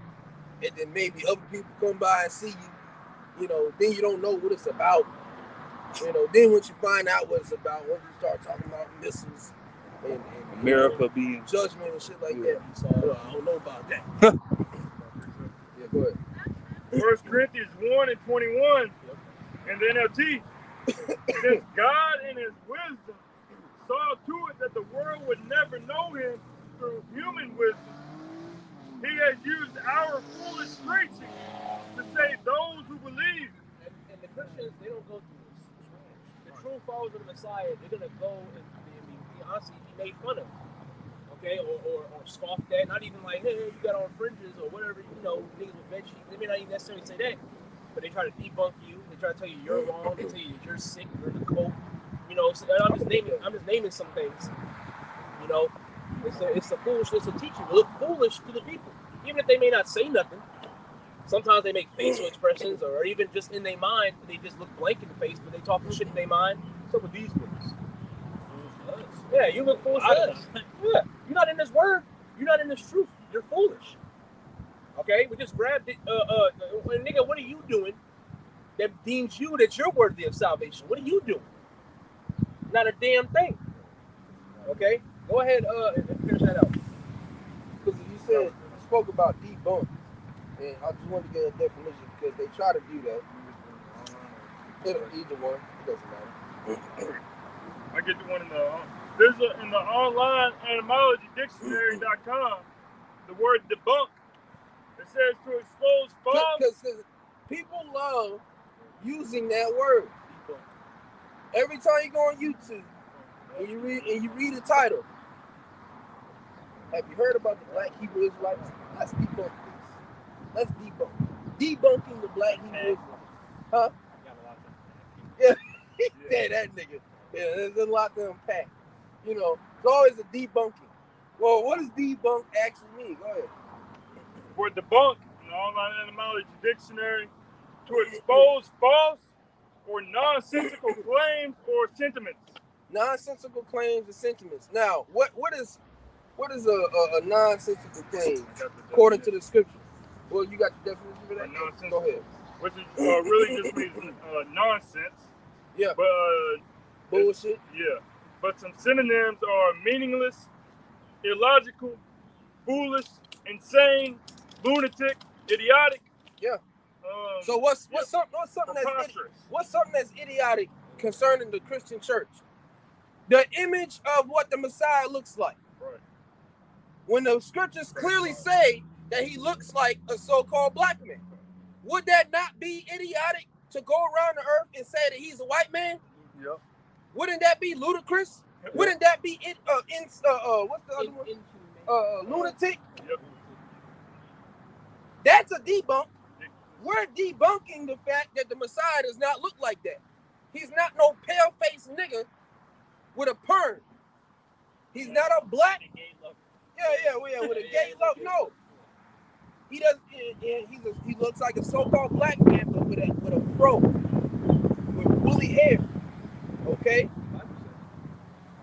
and then maybe other people come by and see you, then you don't know what it's about. Then once you find out what it's about, once you start talking about missiles and America being judgment and shit like that, I don't know about that. Yeah, go ahead. 1 Corinthians 1 and 21 in the NLT. Since God in his wisdom saw to it that the world would never know him through human wisdom, he has used our foolish preaching to save those who believe. and don't go through this. The true followers of the Messiah, they're gonna go and be honestly be made fun of, okay, or scoffed at. Not even like, hey, you got on fringes or whatever. You know, niggas with veggies. They may not even necessarily say that, but they try to debunk you. They try to tell you you're wrong. They tell you that you're sick. You're in the cult. You know, so I'm just naming some things. You know, it's a foolishness of teaching. They look foolish to the people, even if they may not say nothing. Sometimes they make facial expressions, or even just in their mind, they just look blank in the face, but they talking shit in their mind. What's up with these niggas? Yeah, you look foolish to us. Yeah, you're not in this word. You're not in this truth. You're foolish. Okay, we just grabbed it. Nigga, what are you doing that deems you that you're worthy of salvation? What are you doing? Not a damn thing. Okay, go ahead and finish that out. Because you spoke about debunk, and I just wanted to get a definition because they try to do that. Either one, it doesn't matter. I get the one in the in the online etymology dictionary.com. The word debunk. It says to expose false. Because people love using that word. Every time you go on YouTube and you read the title, have you heard about the Black Hebrew Israelites? Let's debunk this. Let's debunk. Debunking the Black Hebrew Israelites. Huh? Yeah, he said that nigga. Yeah, there's a lot to unpack. You know, it's always a debunking. Well, what does debunk actually mean? Go ahead. For debunk in the online etymology dictionary, to expose false or nonsensical claims or sentiments. Nonsensical claims and sentiments. Now, what is a nonsensical claim according to the scripture? Well, you got the definition for that. Go ahead. Which is really just means nonsense. Yeah. But bullshit. Yeah. But some synonyms are meaningless, illogical, foolish, insane, lunatic, idiotic. Yeah. So what's something that's idiotic concerning the Christian church? The image of what the Messiah looks like. Right. When the scriptures clearly say that he looks like a so-called black man, would that not be idiotic to go around the earth and say that he's a white man? Yep. Wouldn't that be ludicrous? Wouldn't that be what's the other one? Lunatic? Yep. That's a debunk. We're debunking the fact that the Messiah does not look like that. He's not no pale-faced nigga with a perm. He's not a black. Yeah, with a gay look. No, he does. He looks like a so-called black man, but with a fro, with woolly hair. Okay.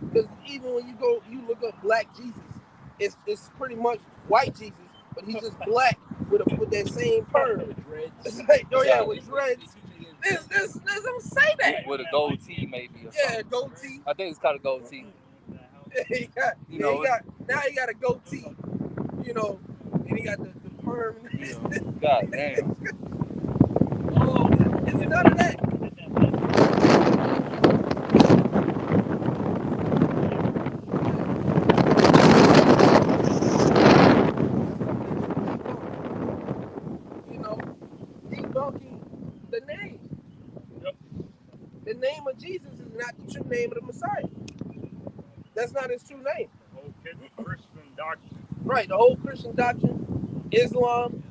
Because even when you look up Black Jesus, it's pretty much white Jesus, but he's just black with that same perm. It's like, with dreads. This don't say that. With a goatee, maybe. Or something. Goatee. I think it's called a goatee. He got a goatee. You know, and he got the perm. God damn. Oh, it's none of that. The name. Yep. The name of Jesus is not the true name of the Messiah. That's not his true name. The whole Christian doctrine. Right, the whole Christian doctrine, Islam,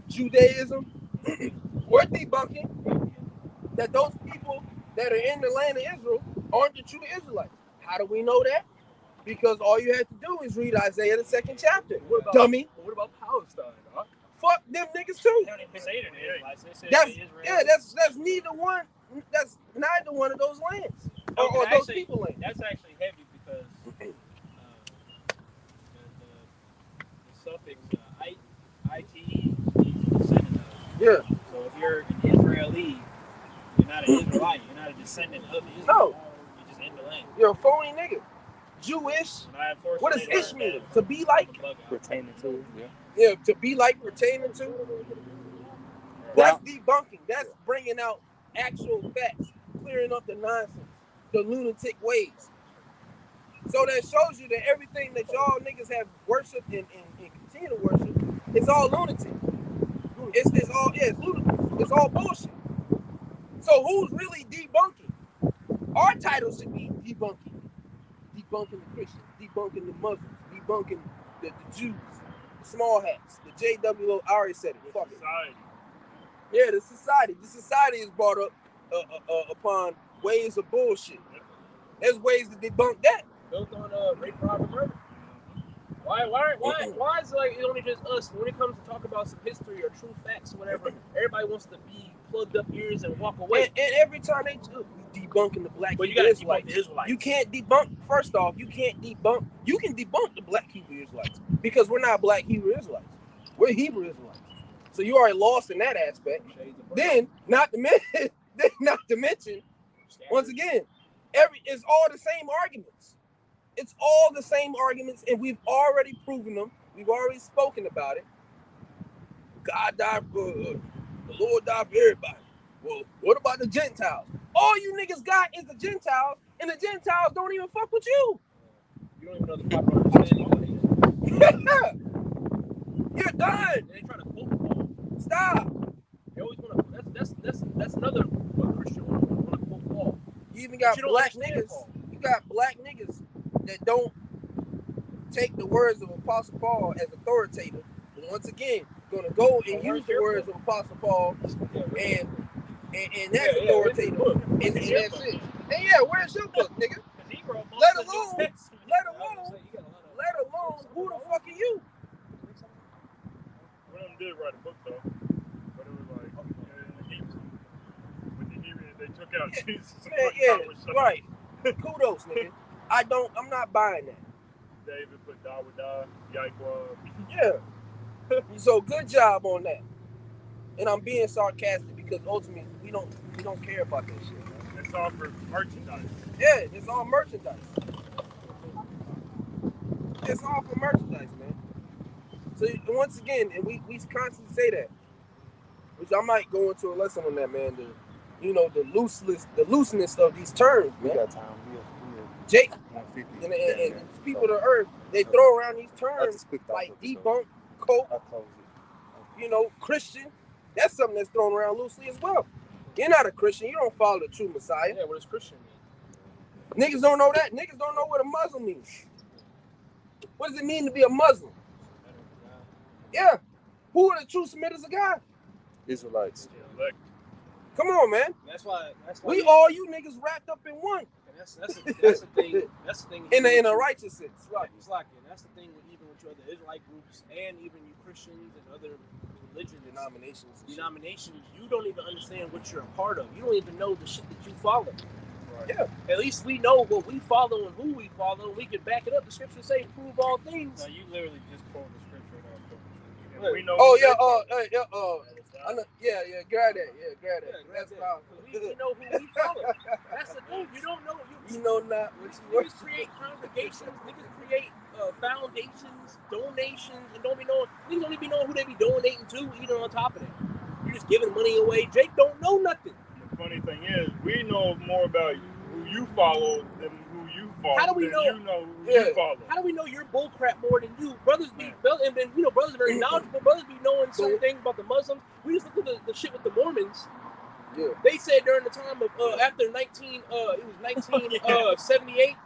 Judaism. We're debunking that those people that are in the land of Israel aren't the true Israelites. How do we know that? Because all you have to do is read Isaiah the 2nd chapter. Dummy. What about Palestine? Huh? Fuck them niggas too. That's neither one. That's neither one of those lands or those people lands. That's actually heavy because the suffix ite is descendant of. Yeah. So if you're an Israeli, you're not an Israelite. You're not a descendant of Israel. No. You're just in the land. You're a phony nigga. Jewish. What does ish mean? To be like? Pertaining to. Yeah. Yeah, to be like, pertaining to. That's debunking. That's bringing out actual facts, clearing up the nonsense, the lunatic ways. So that shows you that everything that y'all niggas have worshipped and continue to worship, it's all lunatic. It's ludicrous. It's all bullshit. So who's really debunking? Our title should be debunking. Debunking the Christians, debunking the Muslims, debunking the Jews, the small hats, the JWO. I already said it. Fuck it. Society. Yeah, the society. The society is brought up upon ways of bullshit. There's ways to debunk that. Built on rape, robbery, murder. Why is it like it's only just us? When it comes to talk about some history or true facts or whatever, everybody wants to be plugged up ears and walk away. And every time they do, we debunking the black But you Hebrew gotta debunk Israelites. the Israelites. You can't debunk. First off, you can't debunk. You can debunk the black Hebrew Israelites because we're not black Hebrew Israelites. We're Hebrew Israelites. So you already lost in that aspect. Then, not to mention, once again, it's all the same arguments. It's all the same arguments, and we've already proven them. We've already spoken about it. God died for the Lord died for everybody. Well, what about the Gentiles? All you niggas got is the Gentiles, and the Gentiles don't even fuck with you. You don't even know the proper understanding. You're done. They try to quote Paul. Stop. They always want to. That's another Christian want to quote Paul. You even got But you don't black understand niggas. Paul. You got black niggas that don't take the words of Apostle Paul as authoritative. But once again, gonna go and use the words of Apostle Paul and that's authoritative. And that's it. And yeah, where's your book, nigga? Let alone who the fuck are you? One of them did write a book though, but it was like when the Hebrews they took out Jesus. Yeah, right. Kudos, nigga. I'm not buying that. David put Dawada, Yikwa. Yeah. So good job on that. And I'm being sarcastic because ultimately we don't care about that shit, man. It's all for merchandise. Yeah, it's all merchandise. It's all for merchandise, man. So once again, and we constantly say that, which I might go into a lesson on that, man. The looseness of these terms, man. We got time. Jake 150. and people of the earth, they throw around these terms like debunk, cope, Christian. That's something that's thrown around loosely as well. You're not a Christian. You don't follow the true Messiah. Yeah, what does Christian mean? Niggas don't know that. Niggas don't know what a Muslim means. What does it mean to be a Muslim? Yeah. Who are the true submitters of God? Israelites. Come on, man. That's why all you niggas wrapped up in one. That's the thing. That's the thing. In a righteous sense, right? It's like it. That's the thing with even with your other Israelite groups and even you Christians and other religion denominations. You don't even understand what you're a part of. You don't even know the shit that you follow. Right. Yeah. At least we know what we follow and who we follow, and we can back it up. The scriptures say, "Prove all things." No, you literally just quote the scripture. We know. Oh yeah. I know, grab that. That's about. We know who we follow. That's the thing. You don't know. You know not what you niggas create congregations. Niggas create foundations, donations, and don't be knowing. Niggas don't even be knowing who they be donating to. Even on top of that, you're just giving money away. Jake don't know nothing. The funny thing is, we know more about who you follow than who you follow. How do we know? You know who you follow. How do we know your bullcrap more than you? Brothers be and then brothers are very knowledgeable. Brothers be knowing certain things about the Muslims. We just look at the shit with the Mormons. Yeah. They said during the time of after 1978,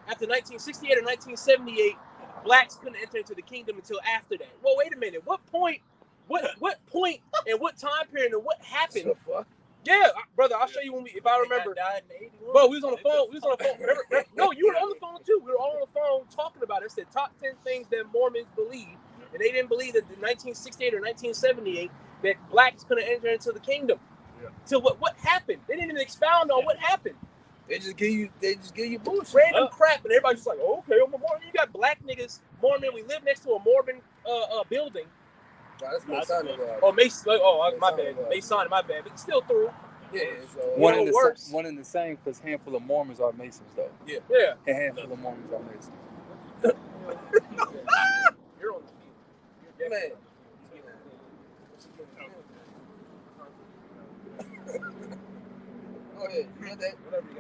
after 1968 or 1978, blacks couldn't enter into the kingdom until after that. Well, wait a minute. What point? What point and what time period and what happened? Yeah, brother, I'll show you if I remember. Bro, we was on the phone. Remember, no, you were on the phone too. We were all on the phone talking about it. It said top 10 things that Mormons believe, and they didn't believe that in 1968 or 1978 that blacks couldn't enter into the kingdom. Yeah. So what happened? They didn't even expound on what happened. They just give you bullshit. Random crap, and everybody's just like, oh, okay, I'm a Mormon. You got black niggas, Mormon. We live next to a Mormon building. Nah, that's Masonic. My bad. Masonic, my bad. But it's still through. Yeah, so one in the same, because handful of Mormons are Masons, though. Yeah. A handful of Mormons are Masons. You're on the field. You're man. Oh yeah, you got that? Whatever you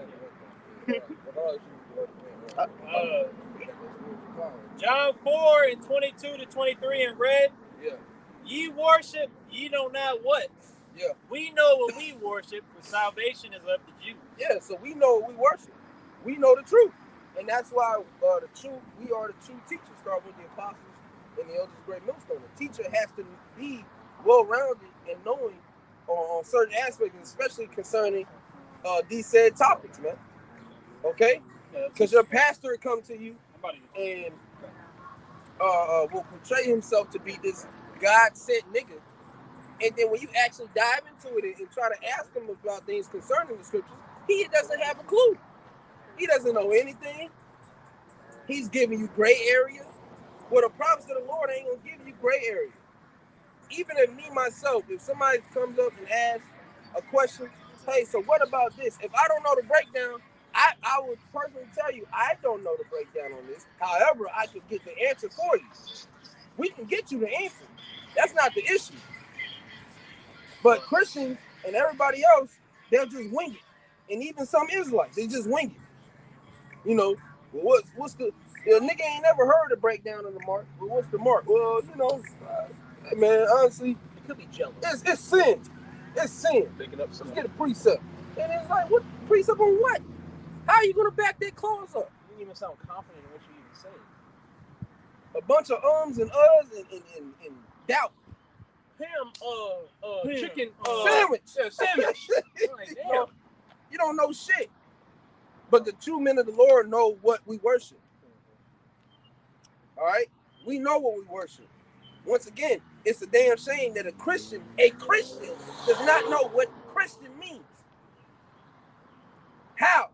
got. John 4:22-23 in red. Yeah. Ye worship, ye know not what. Yeah. We know what we worship, for salvation is of the Jews. Yeah, so we know what we worship. We know the truth. And that's why we are the true teachers, start with the apostles and the elders of Great Millstone. The teacher has to be well-rounded and knowing on certain aspects, especially concerning these said topics, man. Okay? Because your pastor will come to you and will portray himself to be this God-sent nigga. And then when you actually dive into it and try to ask him about things concerning the scriptures, he doesn't have a clue. He doesn't know anything. He's giving you gray area. Well, the prophets of the Lord ain't gonna give you gray area. Even if me, myself, if somebody comes up and asks a question, hey, so what about this? If I don't know the breakdown, I would personally tell you, I don't know the breakdown on this. However, I can get the answer for you. We can get you the answer. That's not the issue. But Christians and everybody else, they'll just wing it. And even some Israelites, they just wing it. You know, what's the nigga ain't never heard the breakdown of the mark. Well, what's the mark? Well, you know, man, honestly, It could be jealous. it's sin. It's sin. Picking up Let's some. get a precept. And it's like, what precept on what? How are you gonna back that clause up? You didn't even sound confident in what you even saying. A bunch of ums and uhs and doubt. Chicken Sandwich. Yeah, sandwich. Like, damn. You don't know shit. But the true men of the Lord know what we worship. All right? We know what we worship. Once again, it's a damn shame that a Christian does not know what Christian means. How?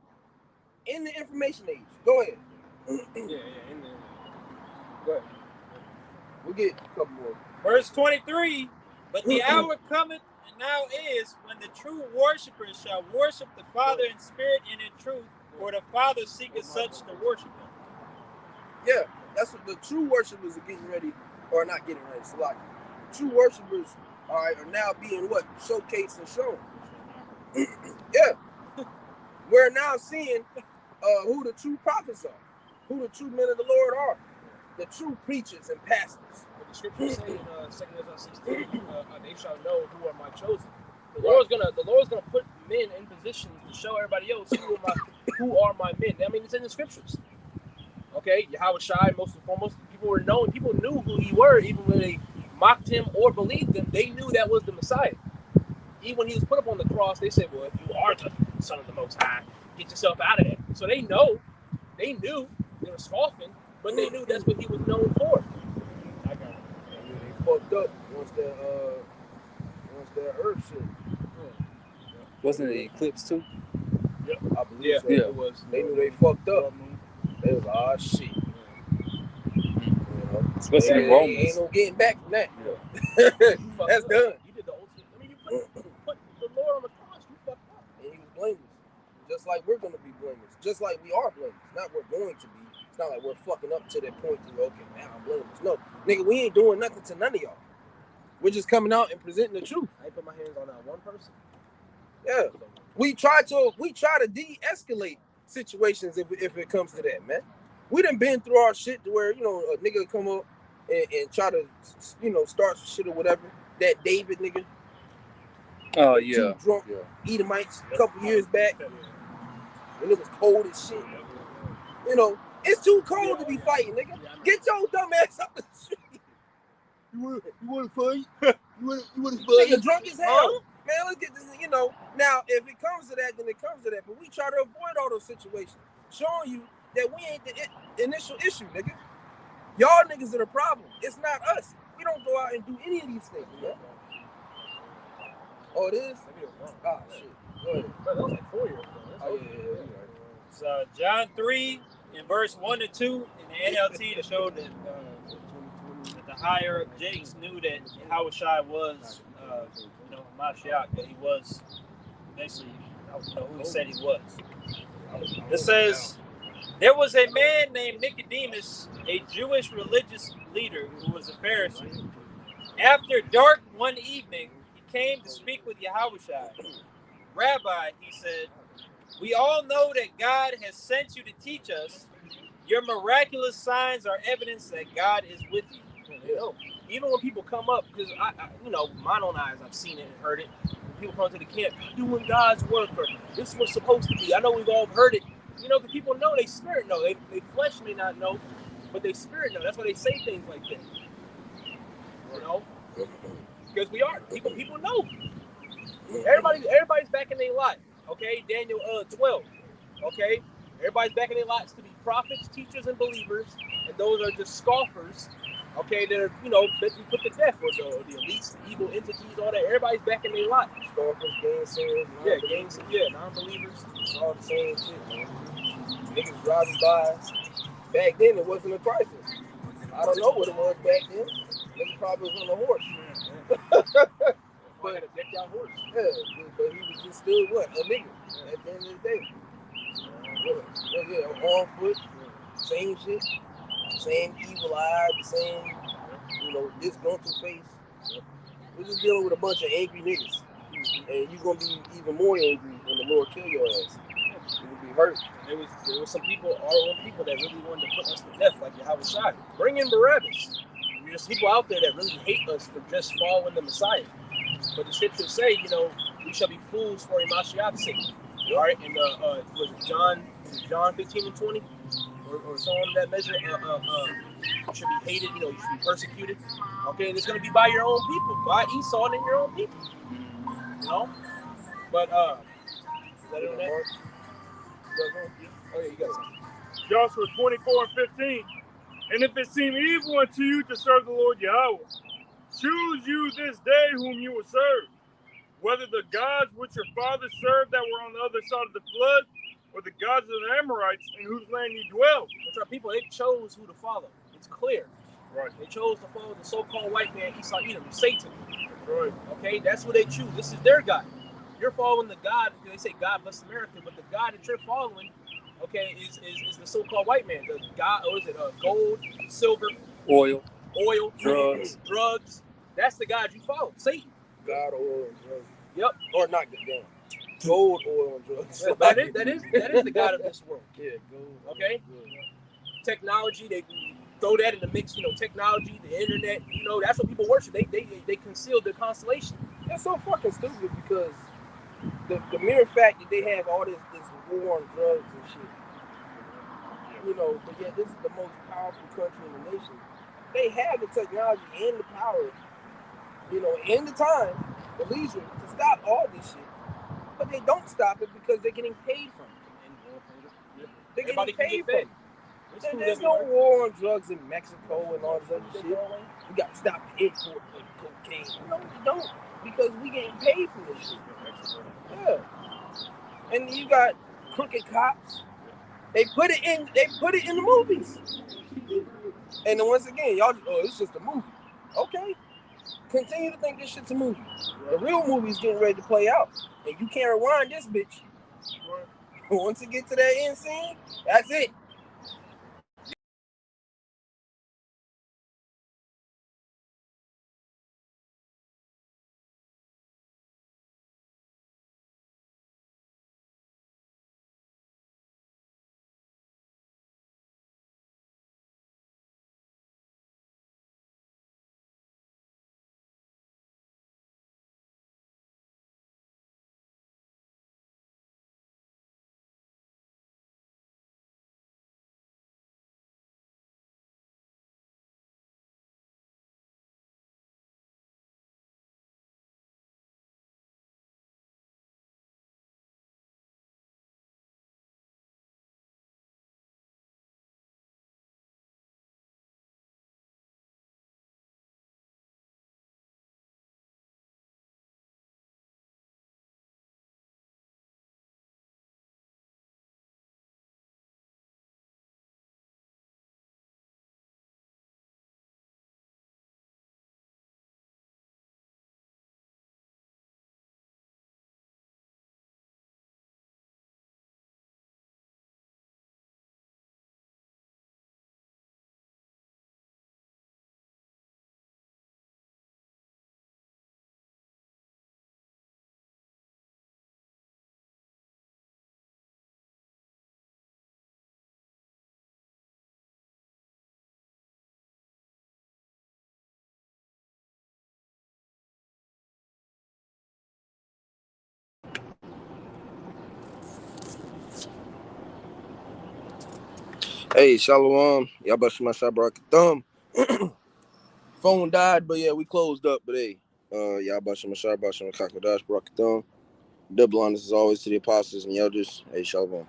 In the information age. Go ahead. Yeah, in there. Go ahead. We'll get a couple more. Verse 23, but the hour cometh, and now is, when the true worshipers shall worship the Father in spirit and in truth, for the Father seeketh such to worship him. Yeah, that's what the true worshipers are getting ready, or not getting ready, so like, the true worshipers, all right, are now being what? Showcased and shown. Yeah. We're now seeing who the true prophets are, who the true men of the Lord are, the true preachers and pastors. But the scriptures say in 2 Ezra 16, they shall know who are my chosen. The Lord's gonna put men in positions to show everybody else who are my men. I mean, it's in the scriptures. Okay, Yahweh Shai, most and foremost, people knew who he were, even when they mocked him or believed him. They knew that was the Messiah. Even when he was put up on the cross, they said, "Well, if you are the Son of the Most High, get yourself out of there." So they knew, they were scoffing, but they knew that's what he was known for. I got it. They fucked up once that earth shit. Wasn't it Eclipse too? Yep, I believe so. Yeah. It was. They knew they fucked up. They was all shit. Especially ain't Romans. no getting back from that. Yeah. That's done. You did the ultimate. I mean, you put the Lord on the cross. You fucked up. And he was blameless. Just like we're going to be blameless. Just like we are blameless. Not we're going to be. It's not like we're fucking up to that point to, okay, now I'm blameless. No. Nigga, we ain't doing nothing to none of y'all. We're just coming out and presenting the truth. I ain't put my hands on that one person. Yeah. We try to de-escalate situations if it comes to that, man. We done been through our shit to where, you know, a nigga come up and try to, you know, start some shit or whatever. That David nigga. Oh, yeah. Two drunk Edomites a couple years back. When it was cold as shit. You know, it's too cold to be fighting, nigga. Get your dumb ass up the street. You wanna fight? You wanna fight? Nigga drunk as hell. Man, let's get this, you know. Now, if it comes to that, then it comes to that. But we try to avoid all those situations. Showing you that we ain't the initial issue, nigga. Y'all niggas are the problem. It's not us. We don't go out and do any of these things, man. Oh, it is? Ah, shit. Go ahead. That was like 4 years ago. Oh, yeah. So John 3 in verse 1 to 2 in the NLT to show that the higher Jakes knew that Yahweh Shai was, Mashiach, that he was basically, who he said he was. It says, there was a man named Nicodemus, a Jewish religious leader who was a Pharisee. After dark one evening, he came to speak with Yahweh Shai. Rabbi, he said, we all know that God has sent you to teach us. Your miraculous signs are evidence that God is with you. even when people come up, because you know, my own eyes, I've seen it and heard it. When people come to the camp, doing God's work, or this is what's supposed to be. I know we've all heard it. You know, the people know, they spirit know. They flesh may not know, but they spirit know. That's why they say things like that. You know, because we are people know. Everybody's back in their lot. Okay, Daniel 12. Okay, everybody's back in their lots to be prophets, teachers, and believers, and those are just scoffers. Okay, that are, you know, that we put to death, or the elites, the evil entities, all that. Everybody's back in their lot. Scoffers, gainsayers, Non-believers. it's all the same shit, man. Niggas driving by. Back then, it wasn't a crisis. I don't know what it was back then. Niggas probably was on a horse. But a decked out horse. Yeah, but he was just still what? A nigga at the end of the day. Yeah, on foot, same shit, same evil eye, the same, you know, disgruntled face. We're just dealing with a bunch of angry niggas. And you're gonna be even more angry when the Lord kill your ass. You're gonna be hurt. There was some people, our own people, that really wanted to put us to death, like Yahweh Shai. Bring in Barabbas. There's people out there that really hate us for just following the Messiah. But the scriptures say, you know, we shall be fools for Mashiach's sake. All right, and was it John 15 and 20, or so on that measure? You should be hated, you know, you should be persecuted. Okay, and it's gonna be by your own people, by Esau and your own people. You know, but is that it on that? Okay, you got something. Joshua 24 and 15. And if it seem evil unto you to serve the Lord Yahweh, choose you this day whom you will serve, whether the gods which your fathers served that were on the other side of the flood, or the gods of the Amorites in whose land you dwell. Which are people, they chose who to follow. It's clear. Right. They chose to follow the so-called white man, Esau Edom, Satan. Right. Okay, that's what they choose. This is their God. You're following the God, they say God bless America, but the God that you're following, okay, is the so-called white man. The God, or is it gold, silver, Oil. drugs. That's the God you follow, Satan. God, oil, and drugs. Yep. Or not damn. Gold, oil, and drugs. That is the God of this world. Yeah, gold. Okay. Technology, they throw that in the mix. You know, technology, the internet. You know, that's what people worship. They conceal the constellation. It's so fucking stupid because the mere fact that they have all this war on drugs and shit, you know, but yet this is the most powerful country in the nation. They have the technology and the power, you know, and the time, the leisure to stop all this shit. But they don't stop it because they're getting paid from it. They're getting paid from it. There's no war on drugs in Mexico and all this other shit. We got to stop the import of cocaine. No, we don't, because we getting paid for this shit. Yeah. And you got crooked cops. They put it in the movies. And then once again, y'all, it's just a movie. Okay. Continue to think this shit's a movie. The real movie's getting ready to play out. And you can't rewind this bitch. Once it gets to that end scene, that's it. Hey, Shalom. Y'all bust my shot, bro. Thumb. Phone died, but yeah, we closed up. But hey, y'all bust my shot, bust my Kakadash, bro. Thumb. Double honest as always to the apostles and elders. Hey, Shalom.